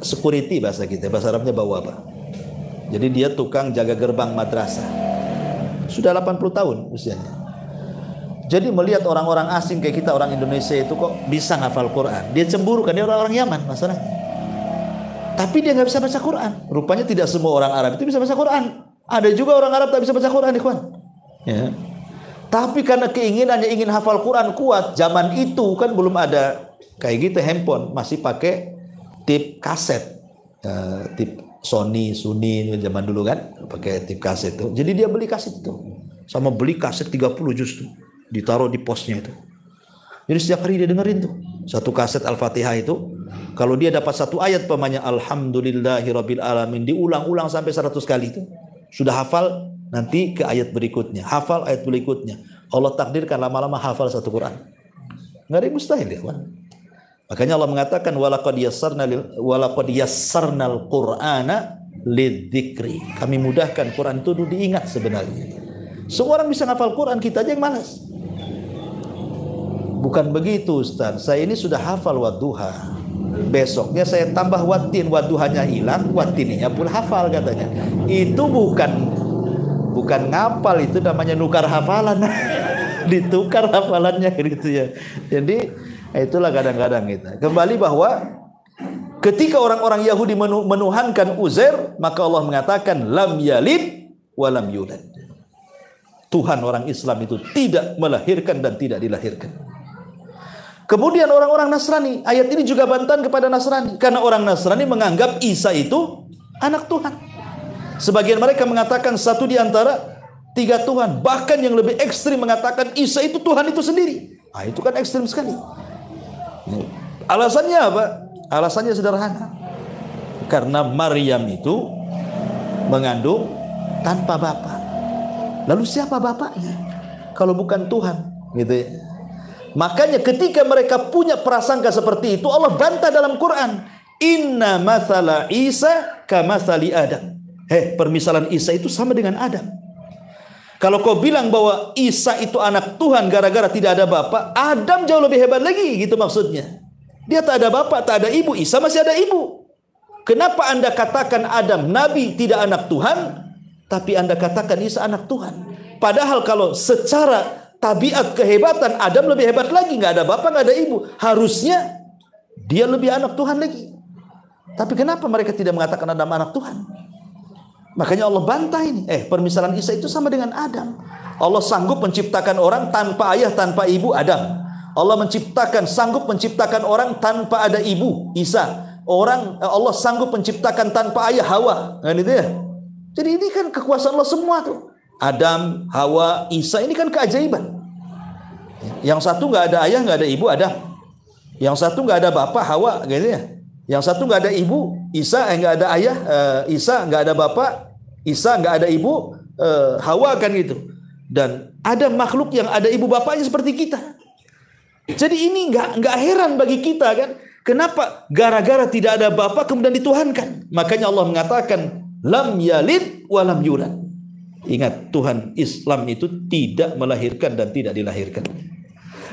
security bahasa kita, bahasa Arabnya bawabah. Jadi dia tukang jaga gerbang madrasah. Sudah 80 tahun usianya. Jadi melihat orang-orang asing kayak kita orang Indonesia itu kok bisa ngafal Quran. Dia cemburu kan, dia orang-orang Yaman masalah. Tapi dia nggak bisa baca Quran. Rupanya tidak semua orang Arab itu bisa baca Quran. Ada juga orang Arab tak bisa baca Quran, ikhwan. Ya. Tapi karena keinginannya ingin hafal Quran kuat, zaman itu kan belum ada kayak gitu handphone, masih pakai tip kaset, tip Sony zaman dulu kan, pakai tip kaset itu. Jadi dia beli kaset itu, sama beli kaset 30 justru, ditaruh di posnya itu. Jadi setiap hari dia dengerin tuh satu kaset Al-Fatihah itu. Kalau dia dapat satu ayat pemanya Alhamdulillahirabbil alamin, diulang-ulang sampai 100 kali itu. Sudah hafal, nanti ke ayat berikutnya, hafal ayat berikutnya. Allah takdirkan lama-lama hafal satu Quran. Enggak ada yang mustahil, ya, kan? Makanya Allah mengatakan walaqad yassarnal Qur'ana lidzikri. Kami mudahkan Quran itu diingat sebenarnya. Semua orang bisa hafal Quran, kita aja yang malas. Bukan begitu, Ustaz. Saya ini sudah hafal wadduha. Besoknya saya tambah watin, wadduhanya hilang, watininya pun hafal katanya. Itu bukan ngapal, itu namanya nukar hafalan. Ditukar hafalannya gitu ya. Jadi itulah kadang-kadang kita. Kembali bahwa ketika orang-orang Yahudi menuhankan Uzair, maka Allah mengatakan lam yalid wa lam yulad. Tuhan orang Islam itu tidak melahirkan dan tidak dilahirkan. Kemudian orang-orang Nasrani, ayat ini juga bantahan kepada Nasrani, karena orang Nasrani menganggap Isa itu anak Tuhan. Sebagian mereka mengatakan satu di antara 3 Tuhan, bahkan yang lebih ekstrim mengatakan Isa itu Tuhan itu sendiri. Ah, itu kan ekstrim sekali. Alasannya apa? Alasannya sederhana. Karena Maryam itu mengandung tanpa bapak. Lalu siapa bapaknya kalau bukan Tuhan, gitu ya. Makanya ketika mereka punya prasangka seperti itu, Allah bantah dalam Quran, inna mathala Isa kamathali Adam. Permisalan Isa itu sama dengan Adam. Kalau kau bilang bahwa Isa itu anak Tuhan gara-gara tidak ada bapak, Adam jauh lebih hebat lagi, gitu maksudnya. Dia tak ada bapak, tak ada ibu, Isa masih ada ibu. Kenapa Anda katakan Adam nabi tidak anak Tuhan, tapi Anda katakan Isa anak Tuhan? Padahal kalau secara tabiat kehebatan Adam lebih hebat lagi, nggak ada bapak, nggak ada ibu. Harusnya dia lebih anak Tuhan lagi. Tapi kenapa mereka tidak mengatakan Adam anak Tuhan? Makanya Allah bantah ini. Permisalan Isa itu sama dengan Adam. Allah sanggup menciptakan orang tanpa ayah, tanpa ibu, Adam. Allah sanggup menciptakan orang tanpa ada ibu, Isa. Allah sanggup menciptakan tanpa ayah, Hawa. Kan itu ya? Jadi ini kan kekuasaan Allah semua tuh. Adam, Hawa, Isa, ini kan keajaiban. Yang satu nggak ada ayah, nggak ada ibu, Adam. Yang satu nggak ada bapak, Hawa, gitu ya. Yang satu nggak ada ibu, Isa, nggak ada ayah, Isa, nggak ada bapak, Isa, nggak ada ibu, Hawa, kan gitu. Dan ada makhluk yang ada ibu bapaknya seperti kita. Jadi ini nggak heran bagi kita, kan? Kenapa? Gara-gara tidak ada bapak kemudian dituhankan. Makanya Allah mengatakan lam yalid wa lam yulad. Ingat, Tuhan Islam itu tidak melahirkan dan tidak dilahirkan.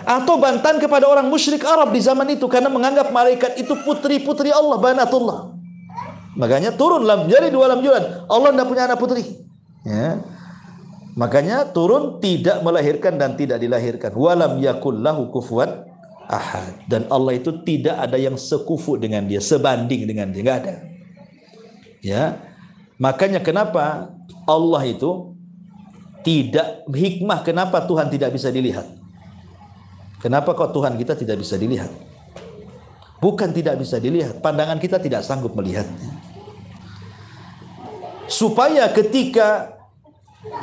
Atau bantahan kepada orang musyrik Arab di zaman itu, karena menganggap malaikat itu putri-putri Allah, banatullah. Makanya turun lam yalid wa lam yulad. Allah tidak punya anak putri, ya. Makanya turun tidak melahirkan dan tidak dilahirkan. Walam yakul lahu kufuwan ahad. Dan Allah itu tidak ada yang sekufu dengan dia, sebanding dengan dia, nggak ada. Ya. Makanya kenapa Allah itu tidak, hikmah kenapa Tuhan tidak bisa dilihat? Kenapa kok Tuhan kita tidak bisa dilihat? Bukan tidak bisa dilihat, pandangan kita tidak sanggup melihatnya. Supaya ketika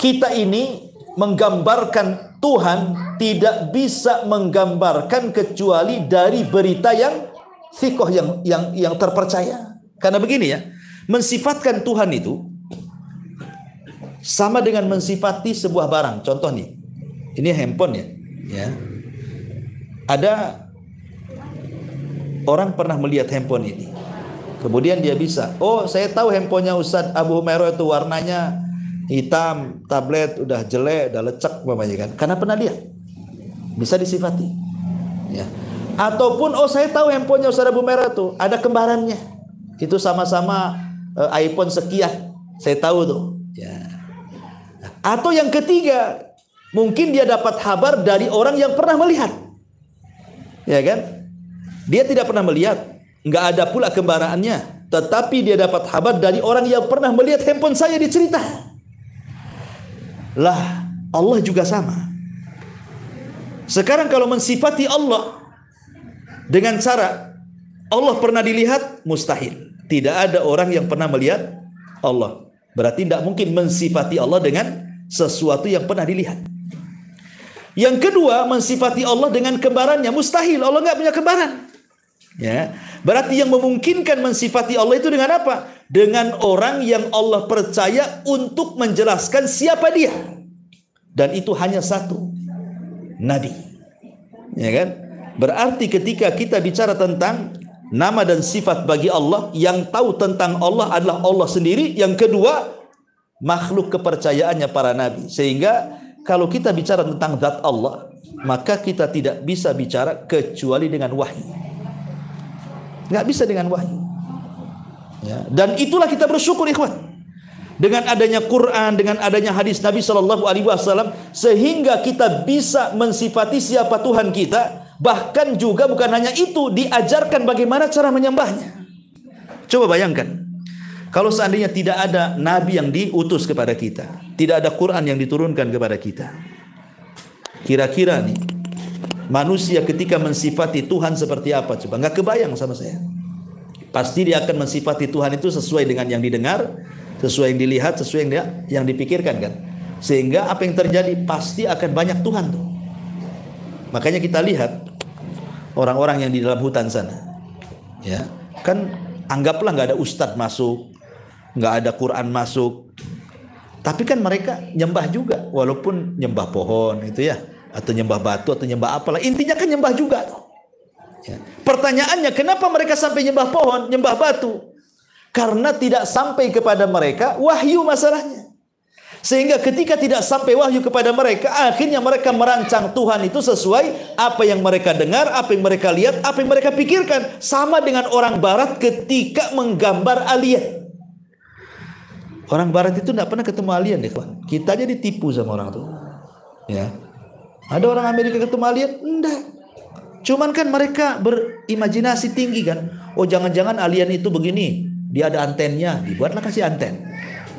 kita ini menggambarkan Tuhan, tidak bisa menggambarkan kecuali dari berita yang thiqah, yang terpercaya. Karena begini ya, mensifatkan Tuhan itu sama dengan mensifati sebuah barang. Contoh nih, ini handphone ya. Ada orang pernah melihat handphone ini, kemudian dia bisa, oh saya tahu handphonenya Ustadz Abu Humairah itu warnanya hitam, tablet udah jelek, udah lecek namanya kan, karena pernah lihat, bisa disifati. Ya. Ataupun oh saya tahu handphonenya Ustadz Abu Humairah itu ada kembarannya, itu sama-sama iPhone sekian, saya tahu tuh. Ya. Atau yang ketiga, Mungkin dia dapat kabar dari orang yang pernah melihat. Ya kan? Dia tidak pernah melihat, nggak ada pula kembarannya, tetapi dia dapat kabar dari orang yang pernah melihat handphone saya dicerita. Lah, Allah juga sama. Sekarang kalau mensifati Allah dengan cara Allah pernah dilihat, mustahil. Tidak ada orang yang pernah melihat Allah. Berarti tidak mungkin mensifati Allah dengan sesuatu yang pernah dilihat. Yang kedua, mensifati Allah dengan kembarannya, mustahil. Allah nggak punya kembaran. Ya, berarti yang memungkinkan mensifati Allah itu dengan apa? Dengan orang yang Allah percaya untuk menjelaskan siapa dia. Dan itu hanya satu, Nabi. Ya kan? Berarti ketika kita bicara tentang nama dan sifat bagi Allah, yang tahu tentang Allah adalah Allah sendiri. Yang kedua, makhluk kepercayaannya para nabi. Sehingga kalau kita bicara tentang zat Allah, maka kita tidak bisa bicara kecuali dengan wahyu. Nggak bisa dengan wahyu. Ya. Dan itulah kita bersyukur ikhwan. Dengan adanya Quran, dengan adanya hadis Nabi SAW, sehingga kita bisa mensifati siapa Tuhan kita. Bahkan juga bukan hanya itu, diajarkan bagaimana cara menyembahnya. Coba bayangkan, kalau seandainya tidak ada Nabi yang diutus kepada kita, tidak ada Quran yang diturunkan kepada kita, kira-kira nih manusia ketika mensifati Tuhan seperti apa? Coba, nggak kebayang sama saya. Pasti dia akan mensifati Tuhan itu sesuai dengan yang didengar, sesuai yang dilihat, sesuai yang dipikirkan kan. Sehingga apa yang terjadi pasti akan banyak Tuhan tuh. Makanya kita lihat orang-orang yang di dalam hutan sana, ya kan, anggaplah nggak ada ustadz masuk, nggak ada Quran masuk, tapi kan mereka nyembah juga, walaupun nyembah pohon itu ya, atau nyembah batu atau nyembah apalah, intinya kan nyembah juga tuh. Ya. Pertanyaannya, kenapa mereka sampai nyembah pohon, nyembah batu? Karena tidak sampai kepada mereka wahyu masalahnya. Sehingga ketika tidak sampai wahyu kepada mereka, akhirnya mereka merancang Tuhan itu sesuai apa yang mereka dengar, apa yang mereka lihat, apa yang mereka pikirkan. Sama dengan orang barat ketika menggambar alien. Orang barat itu tidak pernah ketemu alien deh kawan. Kita aja ditipu sama orang tuh. Ya. Ada orang Amerika ketemu alien? Enggak. Cuman kan mereka berimajinasi tinggi kan. Oh, jangan-jangan alien itu begini, dia ada antennya, dibuatlah kasih anten.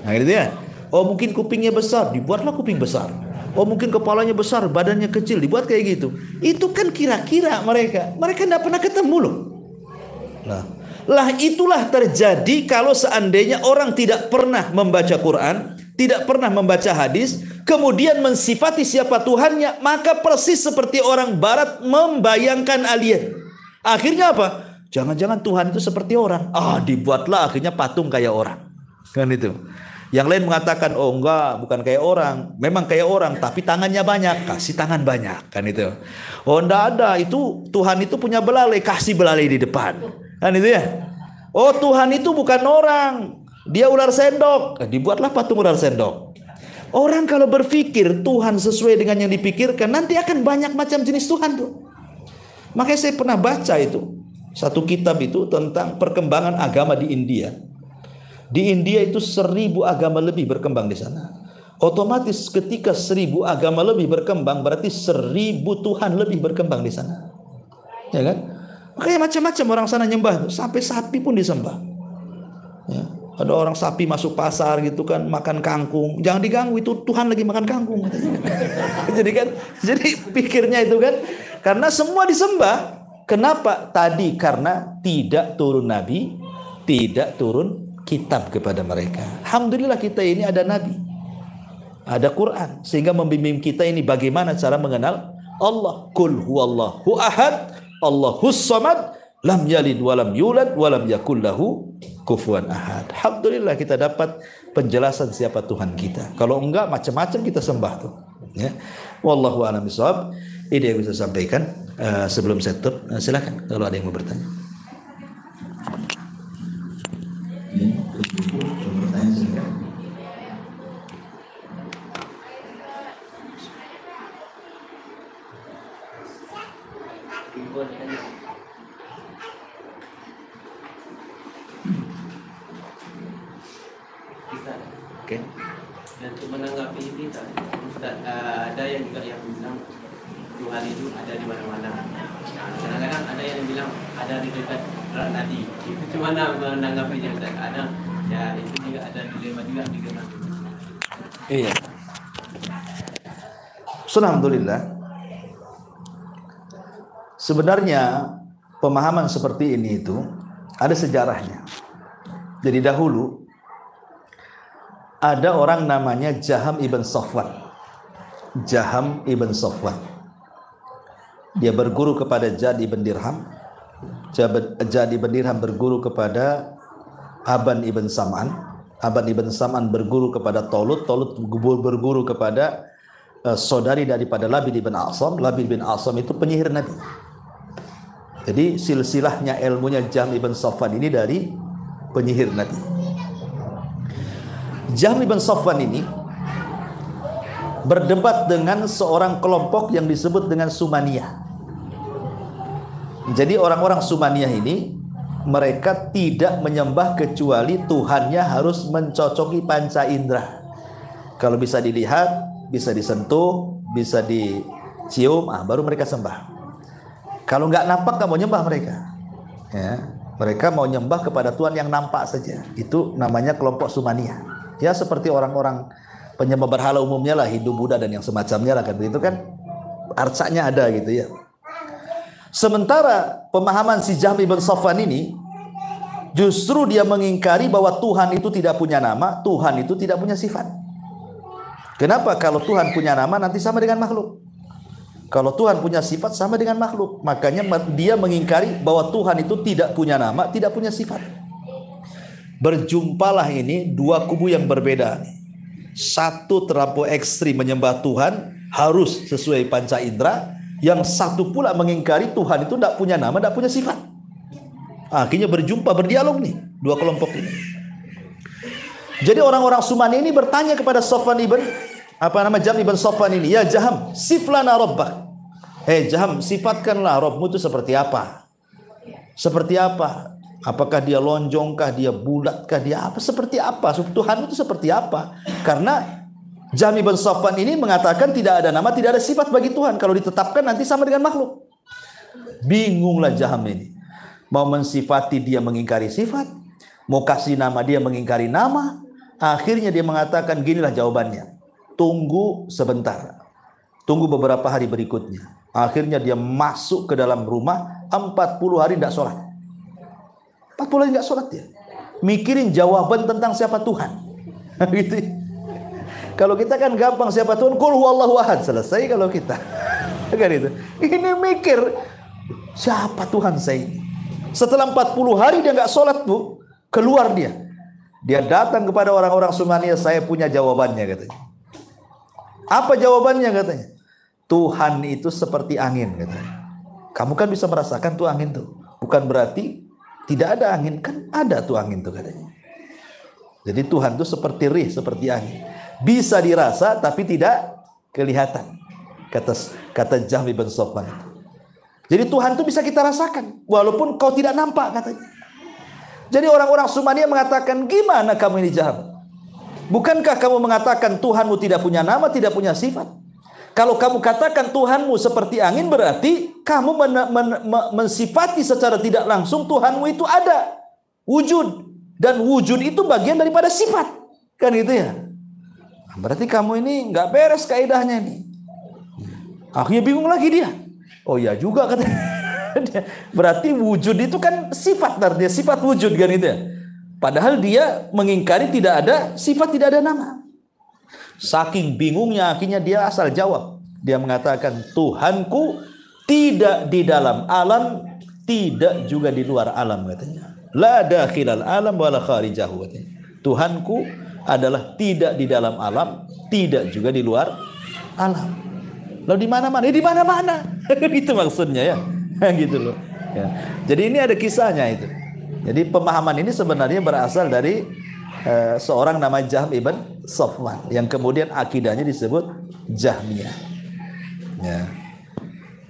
Nah gitu ya. Oh, mungkin kupingnya besar, dibuatlah kuping besar. Oh, mungkin kepalanya besar, badannya kecil, dibuat kayak gitu. Itu kan kira-kira mereka tidak pernah ketemu loh. Lah itulah terjadi kalau seandainya orang tidak pernah membaca Quran, tidak pernah membaca hadis, kemudian mensifati siapa Tuhannya, maka persis seperti orang barat membayangkan alien. Akhirnya apa? Jangan-jangan Tuhan itu seperti orang. Dibuatlah akhirnya patung kayak orang. Kan itu. Yang lain mengatakan, oh enggak, bukan kayak orang. Memang kayak orang, tapi tangannya banyak. Kasih tangan banyak. Kan itu. Oh enggak ada, itu Tuhan itu punya belalai. Kasih belalai di depan. Kan itu ya. Oh, Tuhan itu bukan orang, dia ular sendok. Dibuatlah patung ular sendok. Orang kalau berpikir Tuhan sesuai dengan yang dipikirkan, nanti akan banyak macam jenis Tuhan tuh. Makanya saya pernah baca itu satu kitab itu tentang perkembangan agama di India. Di India itu 1000 agama lebih berkembang di sana. Otomatis ketika 1000 agama lebih berkembang, berarti 1000 Tuhan lebih berkembang di sana. Ya kan? Makanya macam-macam orang sana nyembah, sampai sapi pun disembah. Ya. Ada orang sapi masuk pasar gitu kan, makan kangkung, jangan diganggu, itu Tuhan lagi makan kangkung. jadi pikirnya itu kan, karena semua disembah. Kenapa? Tadi karena tidak turun nabi, tidak turun kitab kepada mereka. Alhamdulillah kita ini ada nabi, ada Quran, sehingga membimbing kita ini bagaimana cara mengenal Allah. Qul huwallahu ahad, Allahus samad, lam yalid walam yulad walam yakul lahu kufuwan ahad. Alhamdulillah kita dapat penjelasan siapa Tuhan kita. Kalau enggak macam-macam kita sembah tuh. Ya. Wallahu a'lam bishawab. Ini yang bisa sampaikan sebelum saya tutup. Silakan kalau ada yang mau bertanya. Oke. Dan untuk menanggapi ini Ustaz, ada yang juga yang bilang Tuhan itu ada di mana-mana. Nah, kadang-kadang ada yang bilang ada di dekat rak nadi. Itu gimana menanggapinya Ustaz? Ada ya, itu juga ada dilema juga di sana. Iya. Alhamdulillah. Sebenarnya pemahaman seperti ini itu ada sejarahnya. Jadi dahulu ada orang namanya Jaham ibn Safwan. Jaham ibn Safwan. Dia berguru kepada Jad ibn Dirham. Jad ibn Dirham berguru kepada Aban ibn Sam'an. Aban ibn Sam'an berguru kepada Talut. Talut berguru kepada saudari daripada Labid ibn A'sam. Labid bin A'sam itu penyihir Nabi. Jadi silsilahnya ilmunya Jahm ibn Safwan ini dari penyihir Nabi. Jahm ibn Safwan ini berdebat dengan seorang kelompok yang disebut dengan Sumaniyah. Jadi orang-orang Sumaniyah ini mereka tidak menyembah kecuali Tuhannya harus mencocoki panca indera. Kalau bisa dilihat, bisa disentuh, bisa dicium, baru mereka sembah. Kalau nggak nampak, nggak mau nyembah mereka. Ya, mereka mau nyembah kepada Tuhan yang nampak saja. Itu namanya kelompok Sumaniyah. Ya seperti orang-orang penyembah berhala umumnya lah, Hindu, Buddha dan yang semacamnya lah kan. Itu kan arcanya ada gitu ya. Sementara pemahaman si Jahm ibn Safwan ini justru dia mengingkari bahwa Tuhan itu tidak punya nama, Tuhan itu tidak punya sifat. Kenapa? Kalau Tuhan punya nama nanti sama dengan makhluk. Kalau Tuhan punya sifat sama dengan makhluk. Makanya dia mengingkari bahwa Tuhan itu tidak punya nama, tidak punya sifat. Berjumpalah ini dua kubu yang berbeda. Satu terlampau ekstrim menyembah Tuhan harus sesuai panca indera. Yang satu pula mengingkari Tuhan itu tidak punya nama, tidak punya sifat. Akhirnya berjumpa, berdialog nih dua kelompok ini. Jadi orang-orang Sumani ini bertanya kepada Safwan ibn Jahm ibn Safwan ini, ya Jahm, siflana rabbak. Jahm, sifatkanlah Rabbmu itu seperti apa? Seperti apa? Apakah dia lonjongkah, dia bulatkah, dia apa? Seperti apa? Tuhan itu seperti apa? Karena Jahm ibn Safwan ini mengatakan tidak ada nama, tidak ada sifat bagi Tuhan. Kalau ditetapkan nanti sama dengan makhluk. Bingunglah Jahm ini. Mau mensifati dia mengingkari sifat, mau kasih nama dia mengingkari nama. Akhirnya dia mengatakan ginilah jawabannya. Tunggu sebentar. Tunggu beberapa hari berikutnya. Akhirnya dia masuk ke dalam rumah 40 hari tidak sholat. 40 hari tidak sholat dia. Mikirin jawaban tentang siapa Tuhan. Gitu. Kalau kita kan gampang siapa Tuhan, qul huwallahu ahad, selesai kalau kita. Kan itu. Ini mikir siapa Tuhan saya ini. Setelah 40 hari dia nggak sholat, Bu, keluar dia. Dia datang kepada orang-orang Sumaniyah, saya punya jawabannya katanya. Apa jawabannya katanya? Tuhan itu seperti angin katanya. Kamu kan bisa merasakan tuh angin tuh. Bukan berarti tidak ada angin, kan ada tuh angin tuh katanya. Jadi Tuhan itu seperti rih, seperti angin. Bisa dirasa tapi tidak kelihatan. Kata Jahm ibn Safwan itu. Jadi Tuhan itu bisa kita rasakan walaupun kau tidak nampak katanya. Jadi orang-orang Sumaniyah mengatakan, gimana kamu ini Jahm? Bukankah kamu mengatakan Tuhanmu tidak punya nama, tidak punya sifat? Kalau kamu katakan Tuhanmu seperti angin, berarti kamu mensifati secara tidak langsung Tuhanmu itu ada wujud, dan wujud itu bagian daripada sifat, kan gitu ya? Berarti kamu ini nggak beres kaidahnya nih. Akhirnya bingung lagi dia. Oh ya juga katanya. Berarti wujud itu kan sifat, artinya sifat wujud kan itu ya. Padahal dia mengingkari tidak ada sifat, tidak ada nama. Saking bingungnya akhirnya dia asal jawab. Dia mengatakan Tuhanku tidak di dalam alam, tidak juga di luar alam katanya. La dakhilal alam wala kharijahu katanya. Tuhanku adalah tidak di dalam alam, tidak juga di luar alam. Lalu di mana-mana? Di mana-mana. Itu maksudnya ya. Gitu loh. Ya. Jadi ini ada kisahnya itu. Jadi pemahaman ini sebenarnya berasal dari seorang nama Jahm ibn Safwan yang kemudian akidahnya disebut Jahmiyah. Ya.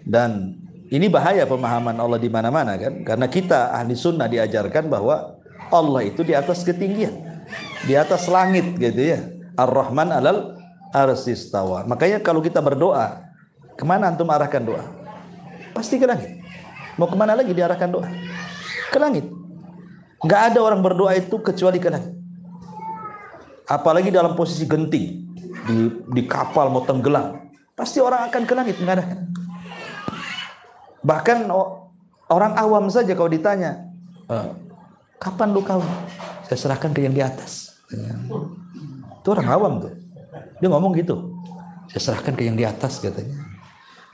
Dan ini bahaya pemahaman Allah di mana-mana kan? Karena kita ahli sunnah diajarkan bahwa Allah itu di atas ketinggian, di atas langit gitu ya. Ar-Rahman 'alal arsy istawa. Makanya kalau kita berdoa, kemana antum arahkan doa? Pasti ke langit. Mau kemana lagi diarahkan doa? Ke langit. Nggak ada orang berdoa itu kecuali ke langit. Apalagi dalam posisi genting, di kapal mau tenggelam, pasti orang akan ke langit mengadakan. Bahkan orang awam saja kalau ditanya, kapan lu kawin? Saya serahkan ke yang di atas. Itu orang awam tuh. Dia ngomong gitu. Saya serahkan ke yang di atas katanya.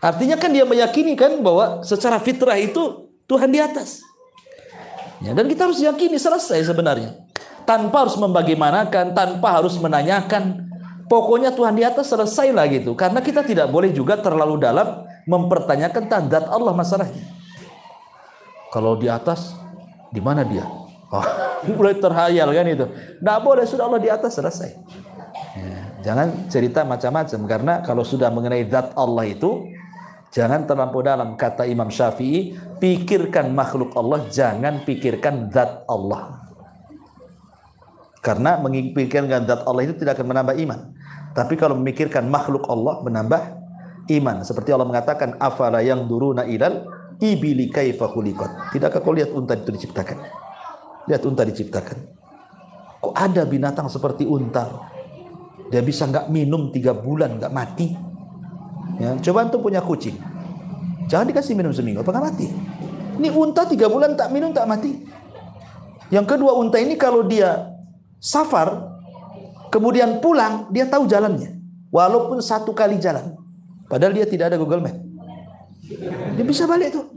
Artinya kan dia meyakini kan bahwa secara fitrah itu Tuhan di atas. Ya, dan kita harus yakini selesai sebenarnya. Tanpa harus membagaimanakan, tanpa harus menanyakan. Pokoknya Tuhan di atas, selesailah gitu. Karena kita tidak boleh juga terlalu dalam mempertanyakan tentang Allah masalahnya. Kalau di atas, di mana dia? Oh, mulai terhayal kan itu. Nggak boleh, sudah Allah di atas, selesai. Ya, jangan cerita macam-macam, karena kalau sudah mengenai zat Allah itu, jangan terlampau dalam. Kata Imam Syafi'i, pikirkan makhluk Allah, jangan pikirkan zat Allah. Karena memikirkan zat Allah itu tidak akan menambah iman. Tapi kalau memikirkan makhluk Allah, menambah iman. Seperti Allah mengatakan, afala yanzuruna ilal ibili kaifa khuliqat. Tidakkah kau lihat unta itu diciptakan? Lihat unta diciptakan. Kok ada binatang seperti unta? Dia bisa nggak minum 3 bulan nggak mati? Ya, coba antum punya kucing, jangan dikasih minum seminggu, apakah mati? Ini unta 3 bulan tak minum tak mati. Yang kedua, unta ini kalau dia safar kemudian pulang, dia tahu jalannya, walaupun 1 kali jalan, padahal dia tidak ada Google Map, dia bisa balik tuh.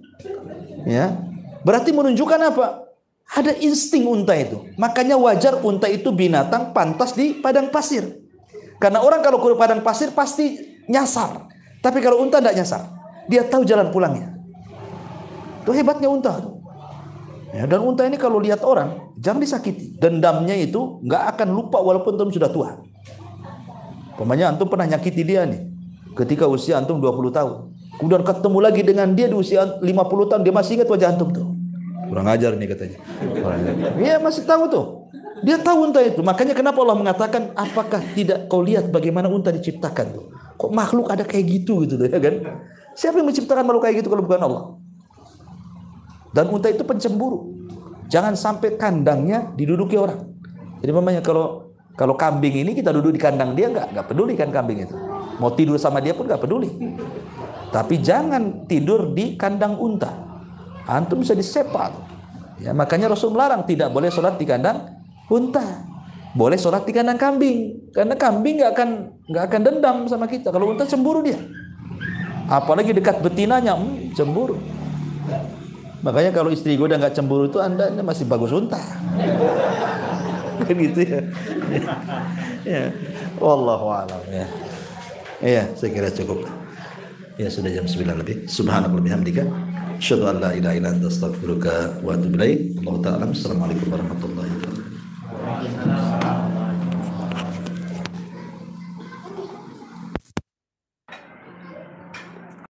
Ya, berarti menunjukkan apa? Ada insting unta itu. Makanya wajar unta itu binatang pantas di padang pasir. Karena orang kalau ke padang pasir pasti nyasar. Tapi kalau unta tidak nyasar, dia tahu jalan pulangnya. Itu hebatnya unta. Ya, dan unta ini kalau lihat orang, jangan disakiti. Dendamnya itu nggak akan lupa walaupun antum sudah tua. Pokoknya antum pernah nyakiti dia nih, ketika usia antum 20 tahun. Kemudian ketemu lagi dengan dia di usia 50 tahun, dia masih ingat wajah antum tuh. Kurang ajar nih katanya. Iya, masih tahu tuh. Dia tahu unta itu. Makanya kenapa Allah mengatakan, apakah tidak kau lihat bagaimana unta diciptakan tuh? Kok makhluk ada kayak gitu ya kan? Siapa yang menciptakan makhluk kayak gitu kalau bukan Allah? Dan unta itu pencemburu. Jangan sampai kandangnya diduduki orang. Jadi mamanya kalau kambing ini kita duduk di kandang dia, nggak peduli kan kambing itu. Mau tidur sama dia pun nggak peduli. Tapi jangan tidur di kandang unta. Antum bisa disepak. Ya, makanya Rasul melarang tidak boleh sholat di kandang unta. Boleh sholat di kandang kambing. Karena kambing nggak akan dendam sama kita. Kalau unta cemburu dia. Apalagi dekat betinanya, cemburu. Makanya kalau istri gue udah nggak cemburu itu, anda masih bagus unta. Kan gitu ya. Ya. Wallahu a'lam ya. Iya, saya kira cukup. Ya, sudah jam 9 lebih. Subhanallah bihamdika, asyhadu an la ilaha illa anta astaghfiruka wa atubu ilaik. Wallahu ta'ala. Assalamualaikum warahmatullahi wabarakatuh.